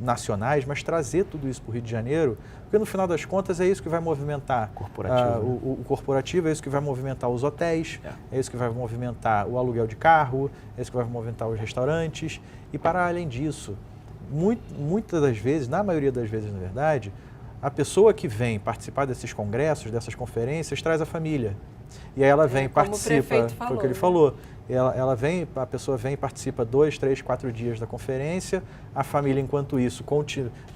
nacionais, mas trazer tudo isso para o Rio de Janeiro, porque no final das contas é isso que vai movimentar o corporativo, é isso que vai movimentar os hotéis, é isso que vai movimentar o aluguel de carro, é isso que vai movimentar os restaurantes e para além disso, muitas das vezes, na maioria das vezes na verdade, a pessoa que vem participar desses congressos, dessas conferências, traz a família. E aí ela vem, participa, foi o que ele falou. A pessoa vem e participa 2, 3, 4 dias da conferência, a família, enquanto isso,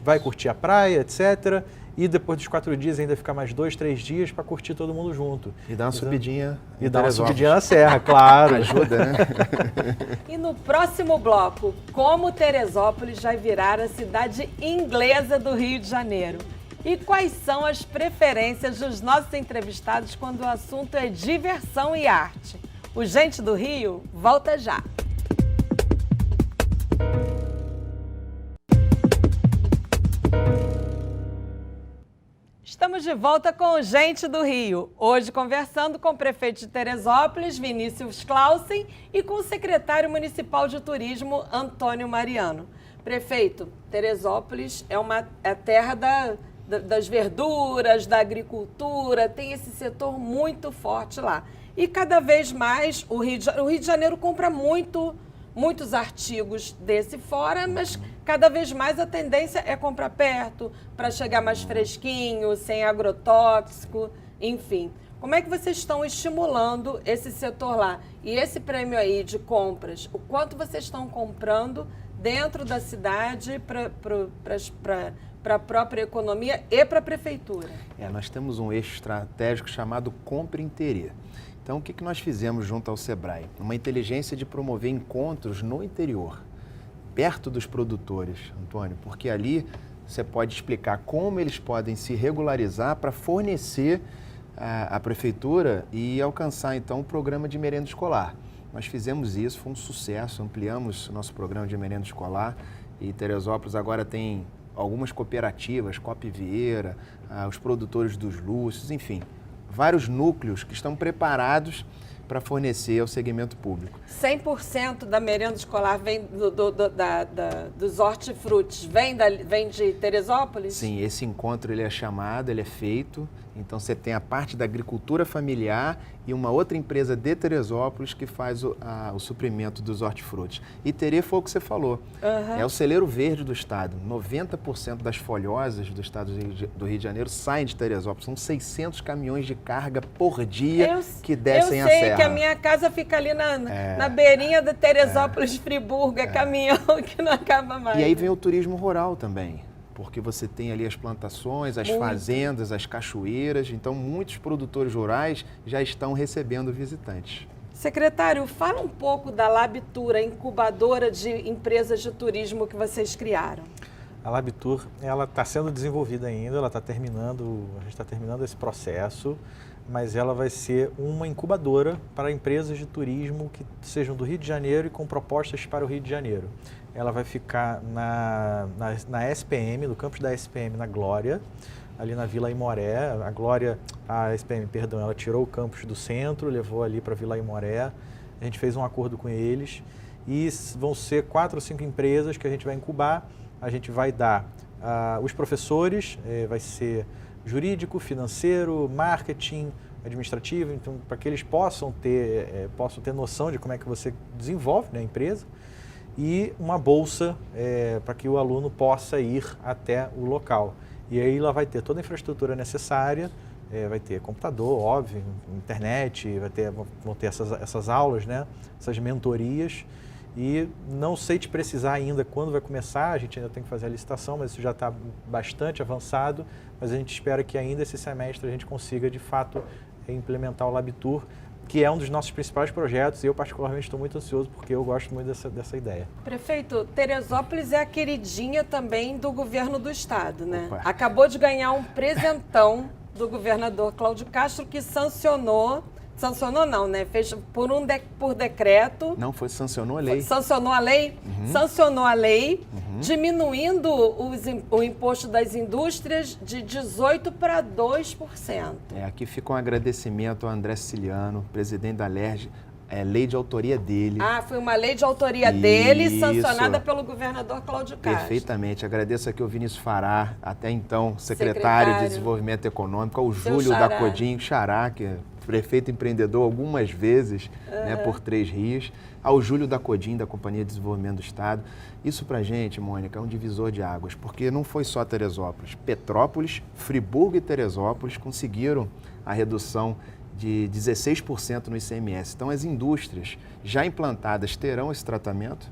vai curtir a praia, etc. E depois dos 4 dias ainda fica mais 2, 3 dias para curtir todo mundo junto. E dá uma subidinha. E dá uma subidinha na serra, claro. Ajuda, né? E no próximo bloco, como Teresópolis vai virar a cidade inglesa do Rio de Janeiro? E quais são as preferências dos nossos entrevistados quando o assunto é diversão e arte? O Gente do Rio volta já. Estamos de volta com o Gente do Rio. Hoje conversando com o prefeito de Teresópolis, Vinícius Clausen, e com o secretário municipal de turismo, Antônio Mariano. Prefeito, Teresópolis é a terra das verduras, da agricultura, tem esse setor muito forte lá. E cada vez mais o Rio de Janeiro compra muitos artigos desse fora, mas cada vez mais a tendência é comprar perto, para chegar mais fresquinho, sem agrotóxico, enfim. Como é que vocês estão estimulando esse setor lá? E esse prêmio aí de compras, o quanto vocês estão comprando dentro da cidade para a própria economia e para a prefeitura? Nós temos um eixo estratégico chamado Compre Interior. Então, o que nós fizemos junto ao Sebrae? Uma inteligência de promover encontros no interior, perto dos produtores, Antônio, porque ali você pode explicar como eles podem se regularizar para fornecer à prefeitura e alcançar, então, o programa de merenda escolar. Nós fizemos isso, foi um sucesso, ampliamos o nosso programa de merenda escolar e Teresópolis agora tem algumas cooperativas, Coop Vieira, os produtores dos Lúcios, enfim, vários núcleos que estão preparados para fornecer ao segmento público. 100% da merenda escolar vem dos hortifrutis, vem de Teresópolis? Sim, esse encontro ele é chamado, ele é feito. Então você tem a parte da agricultura familiar e uma outra empresa de Teresópolis que faz o suprimento dos hortifrutis. E Terê foi o que você falou, é o celeiro verde do estado. 90% das folhosas do estado do Rio de Janeiro saem de Teresópolis. São 600 caminhões de carga por dia que descem a serra. Eu sei que a minha casa fica ali na beirinha da Teresópolis, Friburgo, é caminhão que não acaba mais. E aí vem o turismo rural também. Porque você tem ali as plantações, as fazendas, as cachoeiras. Então, muitos produtores rurais já estão recebendo visitantes. Secretário, fala um pouco da Labtour, a incubadora de empresas de turismo que vocês criaram. A Labtour, ela está sendo desenvolvida ainda, a gente está terminando esse processo, mas ela vai ser uma incubadora para empresas de turismo que sejam do Rio de Janeiro e com propostas para o Rio de Janeiro. Ela vai ficar na SPM, no campus da SPM, na Glória, ali na Vila Aimoré. A SPM, ela tirou o campus do centro, levou ali para a Vila Aimoré. A gente fez um acordo com eles e vão ser 4 ou 5 empresas que a gente vai incubar. A gente vai dar os professores, vai ser jurídico, financeiro, marketing, administrativo, então para que eles possam ter noção de como é que você desenvolve, né, a empresa. E uma bolsa para que o aluno possa ir até o local. E aí ela vai ter toda a infraestrutura necessária, vai ter computador, óbvio, internet, vão ter essas aulas, né, essas mentorias. E não sei te precisar ainda quando vai começar, a gente ainda tem que fazer a licitação, mas isso já está bastante avançado. Mas a gente espera que ainda esse semestre a gente consiga, de fato, implementar o Labtour, que é um dos nossos principais projetos, e eu particularmente estou muito ansioso porque eu gosto muito dessa ideia. Prefeito, Teresópolis é a queridinha também do governo do estado, né? Opa. Acabou de ganhar um presentão do governador Cláudio Castro que sancionou não, né? Fez por decreto. Não, sancionou a lei. Sancionou a lei? Sancionou a lei, diminuindo o imposto das indústrias de 18% para 2%. Aqui fica um agradecimento ao André Siciliano, presidente da LERJ, lei de autoria dele. Foi uma lei de autoria dele, sancionada pelo governador Cláudio Castro. Perfeitamente. Agradeço aqui ao Vinícius Fará, até então secretário de Desenvolvimento Econômico, ao Júlio da Codinho, Xará, que é prefeito empreendedor algumas vezes, né, por 3 Rios, ao Júlio da Codinho, da Companhia de Desenvolvimento do Estado. Isso pra gente, Mônica, é um divisor de águas, porque não foi só Teresópolis. Petrópolis, Friburgo e Teresópolis conseguiram a redução de 16% no ICMS. Então, as indústrias já implantadas terão esse tratamento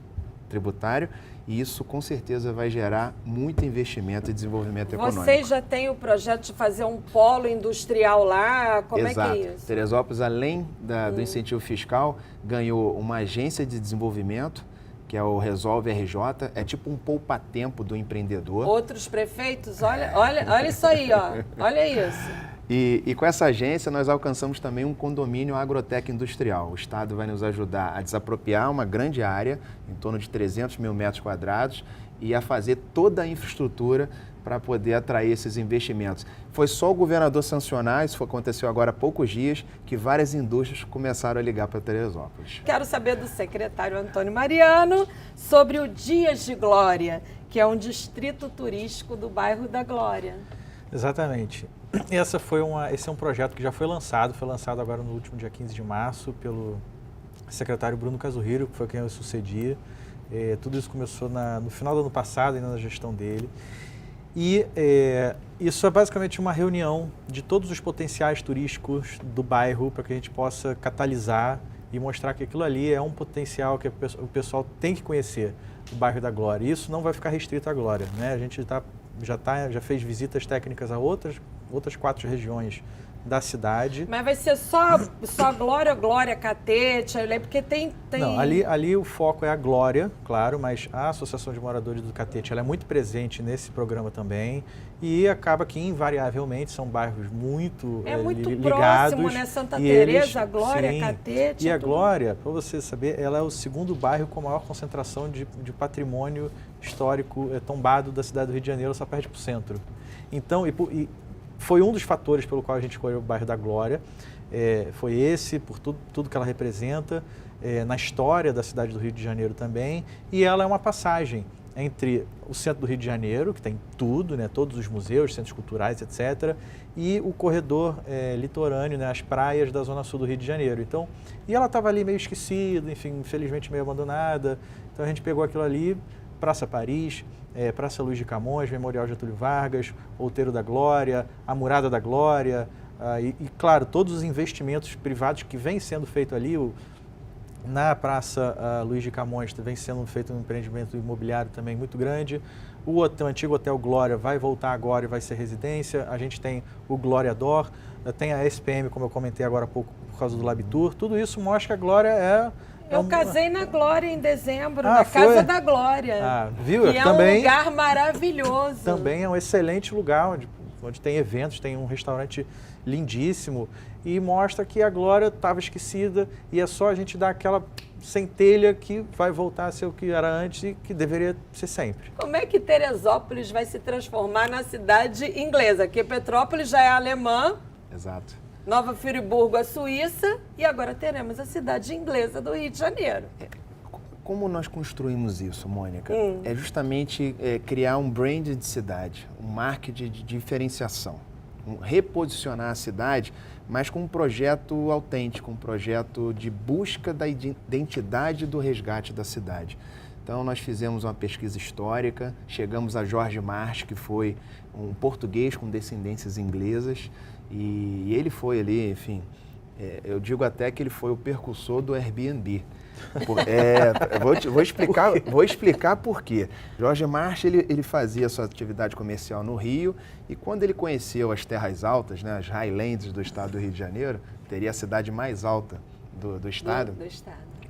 tributário e isso, com certeza, vai gerar muito investimento e desenvolvimento econômico. Vocês já têm o projeto de fazer um polo industrial lá? Como Exato. É que é isso? Teresópolis, além do incentivo fiscal, ganhou uma agência de desenvolvimento, que é o Resolve RJ, é tipo um poupa-tempo do empreendedor. Outros prefeitos, olha isso aí, ó. Olha isso. E com essa agência nós alcançamos também um condomínio agrotec industrial. O Estado vai nos ajudar a desapropriar uma grande área, em torno de 300 mil metros quadrados, e a fazer toda a infraestrutura para poder atrair esses investimentos. Foi só o governador sancionar, isso aconteceu agora há poucos dias, que várias indústrias começaram a ligar para Teresópolis. Quero saber do secretário Antônio Mariano sobre o Dias de Glória, que é um distrito turístico do bairro da Glória. Exatamente. Esse é um projeto que já foi lançado agora no último dia 15 de março pelo secretário Bruno Casuhiro, que foi quem eu sucedi. Tudo isso começou no final do ano passado, ainda na gestão dele. E isso é basicamente uma reunião de todos os potenciais turísticos do bairro para que a gente possa catalisar e mostrar que aquilo ali é um potencial que o pessoal tem que conhecer, o bairro da Glória. E isso não vai ficar restrito à Glória, né? A gente já fez visitas técnicas a outras 4 regiões da cidade. Mas vai ser só Glória, Catete, porque tem... Não, ali o foco é a Glória, claro, mas a Associação de Moradores do Catete ela é muito presente nesse programa também e acaba que invariavelmente são bairros muito ligados. Próximo, né? Santa Teresa, Glória, sim, Catete. E a Glória, para você saber, ela é o 2º bairro com maior concentração de patrimônio histórico tombado da cidade do Rio de Janeiro, só perde para o centro. Então, foi um dos fatores pelo qual a gente escolheu o bairro da Glória. foi esse, por tudo que ela representa, na história da cidade do Rio de Janeiro também, e ela é uma passagem entre o centro do Rio de Janeiro, que tem tudo, né, todos os museus, centros culturais, etc., e o corredor litorâneo, né, as praias da zona sul do Rio de Janeiro. Então, e ela estava ali meio esquecida, enfim, infelizmente meio abandonada, então a gente pegou aquilo ali, Praça Paris, Praça Luiz de Camões, Memorial Getúlio Vargas, Outeiro da Glória, a Murada da Glória, claro, todos os investimentos privados que vêm sendo feito ali, na Praça Luiz de Camões vem sendo feito um empreendimento imobiliário também muito grande. O antigo Hotel Glória vai voltar agora e vai ser residência. A gente tem o Glória D'Or, tem a SPM, como eu comentei agora há pouco, por causa do Labtour. Tudo isso mostra que a Glória Eu casei na Glória em dezembro, Ah, na foi? Casa da Glória. Viu? Que é Também, um lugar maravilhoso. também é um excelente lugar, onde tem eventos, tem um restaurante lindíssimo e mostra que a Glória estava esquecida e é só a gente dar aquela centelha que vai voltar a ser o que era antes e que deveria ser sempre. Como é que Teresópolis vai se transformar na cidade inglesa? Porque Petrópolis já é alemã, Exato. Nova Friburgo a Suíça e agora teremos a cidade inglesa do Rio de Janeiro. Como nós construímos isso, Mônica? É justamente criar um brand de cidade, um marketing de diferenciação, reposicionar a cidade, mas com um projeto autêntico, um projeto de busca da identidade do resgate da cidade. Então, nós fizemos uma pesquisa histórica, chegamos a Jorge March, que foi um português com descendências inglesas, e ele foi ali, enfim, eu digo até que ele foi o precursor do Airbnb. Vou explicar por quê. Jorge March, ele fazia sua atividade comercial no Rio e quando ele conheceu as terras altas, né, as Highlands do estado do Rio de Janeiro, teria a cidade mais alta do estado.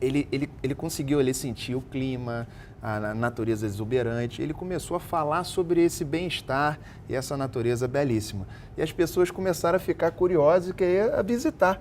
Ele conseguiu ali sentir o clima, a natureza exuberante, ele começou a falar sobre esse bem-estar e essa natureza belíssima. E as pessoas começaram a ficar curiosas e querer visitar.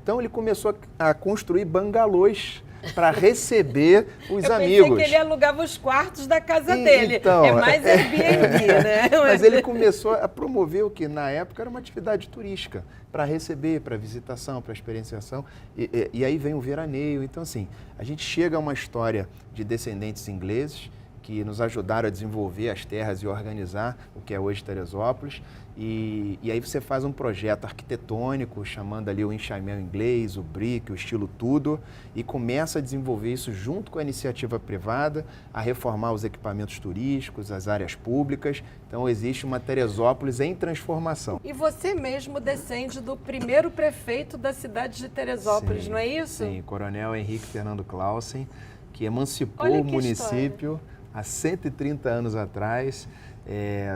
Então ele começou a construir bangalôs para receber os amigos. Eu pensei que ele alugava os quartos da casa dele. Então, é mais Airbnb, né? Mas ele começou a promover o que na época era uma atividade turística, para receber, para visitação, para experienciação. E aí vem o veraneio. Então, assim, a gente chega a uma história de descendentes ingleses que nos ajudaram a desenvolver as terras e organizar o que é hoje Teresópolis. E aí você faz um projeto arquitetônico, chamando ali o enxaimel inglês, o brick, o estilo Tudor, e começa a desenvolver isso junto com a iniciativa privada, a reformar os equipamentos turísticos, as áreas públicas. Então existe uma Teresópolis em transformação. E você mesmo descende do primeiro prefeito da cidade de Teresópolis, não é isso? Sim, Coronel Henrique Fernando Clausen, que emancipou o município há 130 anos atrás.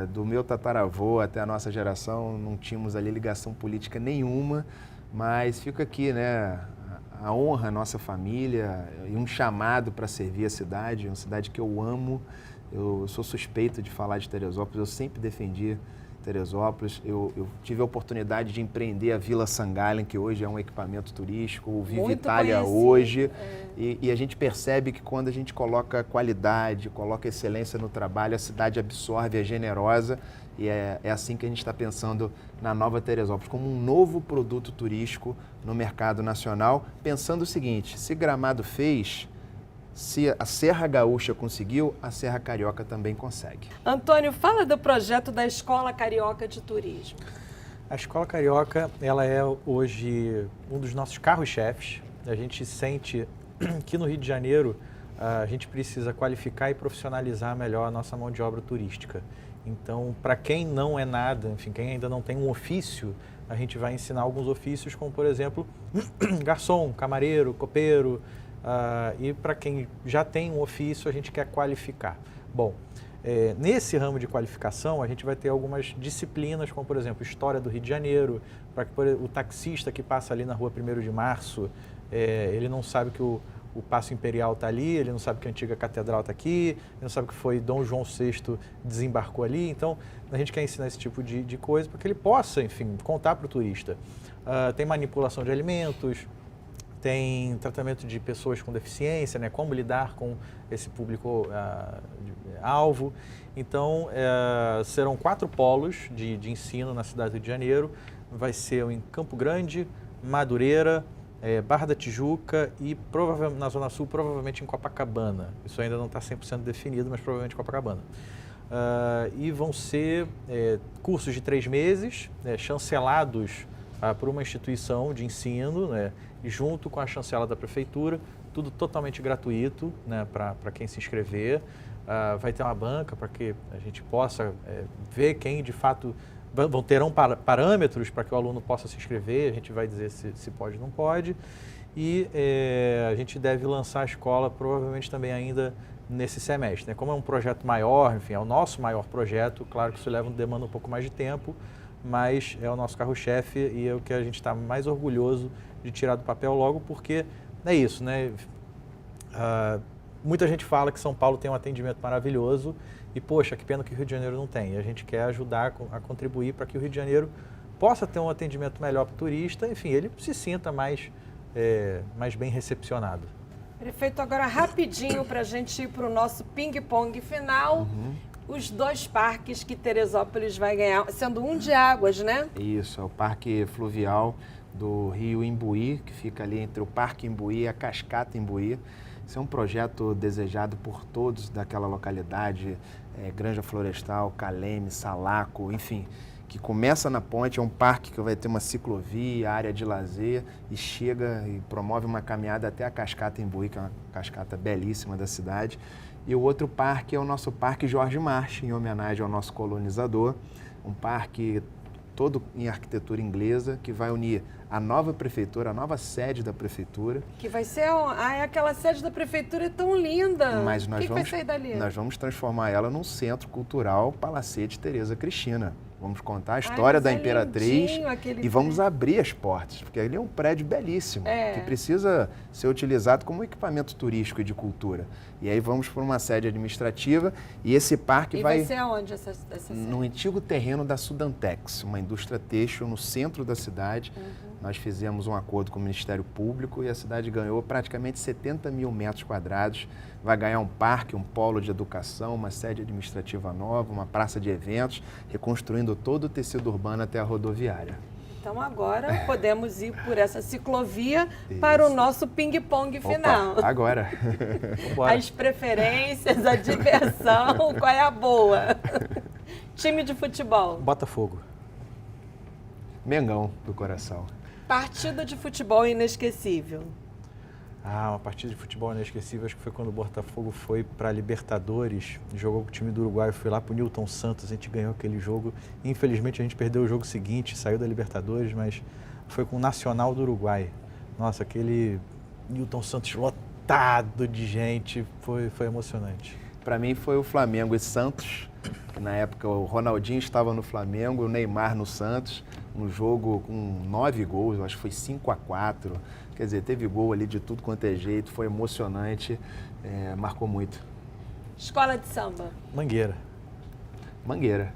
Do meu tataravô até a nossa geração, não tínhamos ali ligação política nenhuma, mas fica aqui, né, a honra à nossa família e um chamado para servir a cidade, uma cidade que eu amo. Eu sou suspeito de falar de Teresópolis, eu sempre defendi Teresópolis. Eu tive a oportunidade de empreender a Vila Sangalen, que hoje é um equipamento turístico, o Viva Itália hoje. E a gente percebe que quando a gente coloca qualidade, coloca excelência no trabalho, a cidade absorve, é generosa. E é assim que a gente está pensando na nova Teresópolis, como um novo produto turístico no mercado nacional, pensando o seguinte: se Gramado fez, se a Serra Gaúcha conseguiu, a Serra Carioca também consegue. Antônio, fala do projeto da Escola Carioca de Turismo. A Escola Carioca, ela é hoje um dos nossos carros-chefes. A gente sente que no Rio de Janeiro a gente precisa qualificar e profissionalizar melhor a nossa mão de obra turística. Então, para quem não é nada, enfim, quem ainda não tem um ofício, a gente vai ensinar alguns ofícios, como por exemplo, garçom, camareiro, copeiro. E para quem já tem um ofício, a gente quer qualificar. Bom, nesse ramo de qualificação, a gente vai ter algumas disciplinas, como por exemplo, História do Rio de Janeiro, para que o taxista que passa ali na rua 1º de Março, ele não sabe que o Paço Imperial está ali, ele não sabe que a antiga catedral está aqui, ele não sabe que foi Dom João VI desembarcou ali. Então, a gente quer ensinar esse tipo de coisa para que ele possa, enfim, contar para o turista. Tem manipulação de alimentos, tem tratamento de pessoas com deficiência, né? Como lidar com esse público-alvo. Então, serão 4 polos de ensino na cidade do Rio de Janeiro. Vai ser em Campo Grande, Madureira, Barra da Tijuca e provavelmente na Zona Sul, provavelmente em Copacabana. Isso ainda não está 100% definido, mas provavelmente em Copacabana. E vão ser cursos de 3 meses, chancelados por uma instituição de ensino, né, e junto com a chancela da prefeitura, tudo totalmente gratuito, né, para quem se inscrever. Vai ter uma banca para que a gente possa ver quem de fato... Terão parâmetros para que o aluno possa se inscrever, a gente vai dizer se pode ou não pode. E a gente deve lançar a escola provavelmente também ainda nesse semestre, né? Como é um projeto maior, enfim, é o nosso maior projeto, claro que isso demanda um pouco mais de tempo, mas é o nosso carro-chefe e é o que a gente está mais orgulhoso de tirar do papel logo, porque é isso, né? Muita gente fala que São Paulo tem um atendimento maravilhoso e, poxa, que pena que o Rio de Janeiro não tem. E a gente quer ajudar a contribuir para que o Rio de Janeiro possa ter um atendimento melhor para o turista, enfim, ele se sinta mais bem recepcionado. Prefeito, agora rapidinho para a gente ir para o nosso ping-pong final. Os 2 parques que Teresópolis vai ganhar, sendo um de águas, né? Isso, é o Parque Fluvial do Rio Imbuí, que fica ali entre o Parque Imbuí e a Cascata Imbuí. Esse é um projeto desejado por todos daquela localidade, Granja Florestal, Caleme, Salaco, enfim, que começa na ponte, é um parque que vai ter uma ciclovia, área de lazer e chega e promove uma caminhada até a Cascata Imbuí, que é uma cascata belíssima da cidade. E o outro parque é o nosso Parque Jorge March, em homenagem ao nosso colonizador, um parque todo em arquitetura inglesa, que vai unir a nova prefeitura, a nova sede da prefeitura. Que vai ser... aquela sede da prefeitura é tão linda. Mas nós vai sair dali? Nós vamos transformar ela num centro cultural Palacete Tereza Cristina. Vamos contar a história da Imperatriz e vamos abrir as portas, porque ali é um prédio belíssimo, que precisa ser utilizado como equipamento turístico e de cultura. E aí vamos para uma sede administrativa e esse parque vai ser aonde essa sede? No antigo terreno da Sudantex, uma indústria têxtil no centro da cidade. Nós fizemos um acordo com o Ministério Público e a cidade ganhou praticamente 70 mil metros quadrados. Vai ganhar um parque, um polo de educação, uma sede administrativa nova, uma praça de eventos, reconstruindo todo o tecido urbano até a rodoviária. Então agora podemos ir por essa ciclovia para o nosso ping-pong final. Opa, agora. As preferências, a diversão, qual é a boa? Time de futebol. Botafogo. Mengão do coração. Partida de futebol inesquecível. Uma partida de futebol inesquecível, acho que foi quando o Botafogo foi para a Libertadores, jogou com o time do Uruguai, foi lá para o Newton Santos, a gente ganhou aquele jogo. Infelizmente a gente perdeu o jogo seguinte, saiu da Libertadores, mas foi com o Nacional do Uruguai. Nossa, aquele Newton Santos lotado de gente, foi emocionante. Para mim foi o Flamengo e Santos, que na época o Ronaldinho estava no Flamengo, o Neymar no Santos, um jogo com 9 gols, acho que foi 5-4. Quer dizer, teve gol ali de tudo quanto é jeito, foi emocionante, marcou muito. Escola de samba. Mangueira. Mangueira.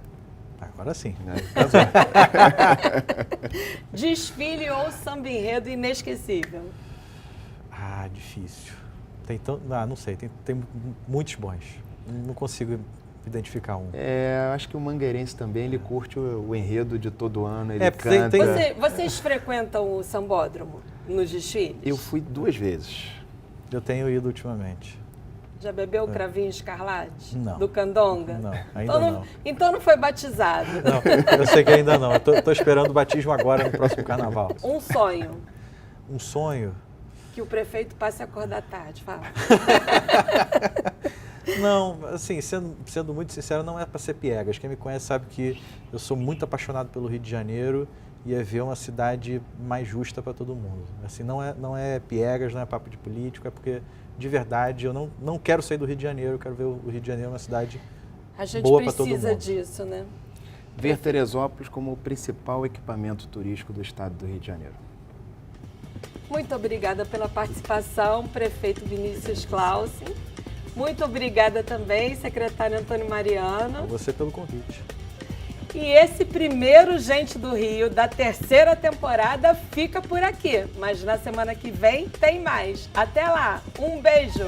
Agora sim. Desfile ou samba enredo inesquecível? Difícil. Não sei, tem muitos bons. Não consigo identificar um. Acho que o mangueirense também, ele curte o enredo de todo ano, ele canta. Vocês frequentam o sambódromo nos desfiles? Eu fui 2 vezes. Eu tenho ido ultimamente. Já bebeu o cravinho escarlate? Não. Do Candonga? Não, ainda não. Então não foi batizado? Não, eu sei que ainda não. Eu tô esperando o batismo agora no próximo carnaval. Um sonho? Um sonho? Que o prefeito passe a acordar tarde, fala. Não, assim, sendo muito sincero, não é para ser piegas. Quem me conhece sabe que eu sou muito apaixonado pelo Rio de Janeiro e é ver uma cidade mais justa para todo mundo. Assim, não é piegas, não é papo de político, é porque, de verdade, eu não quero sair do Rio de Janeiro, eu quero ver o Rio de Janeiro uma cidade boa para todo mundo. A gente precisa disso, né? Ver Teresópolis como o principal equipamento turístico do estado do Rio de Janeiro. Muito obrigada pela participação, prefeito Vinícius Clausen. Muito obrigada também, secretário Antônio Mariano. A você pelo convite. E esse primeiro Gente do Rio da 3ª temporada fica por aqui. Mas na semana que vem tem mais. Até lá. Um beijo.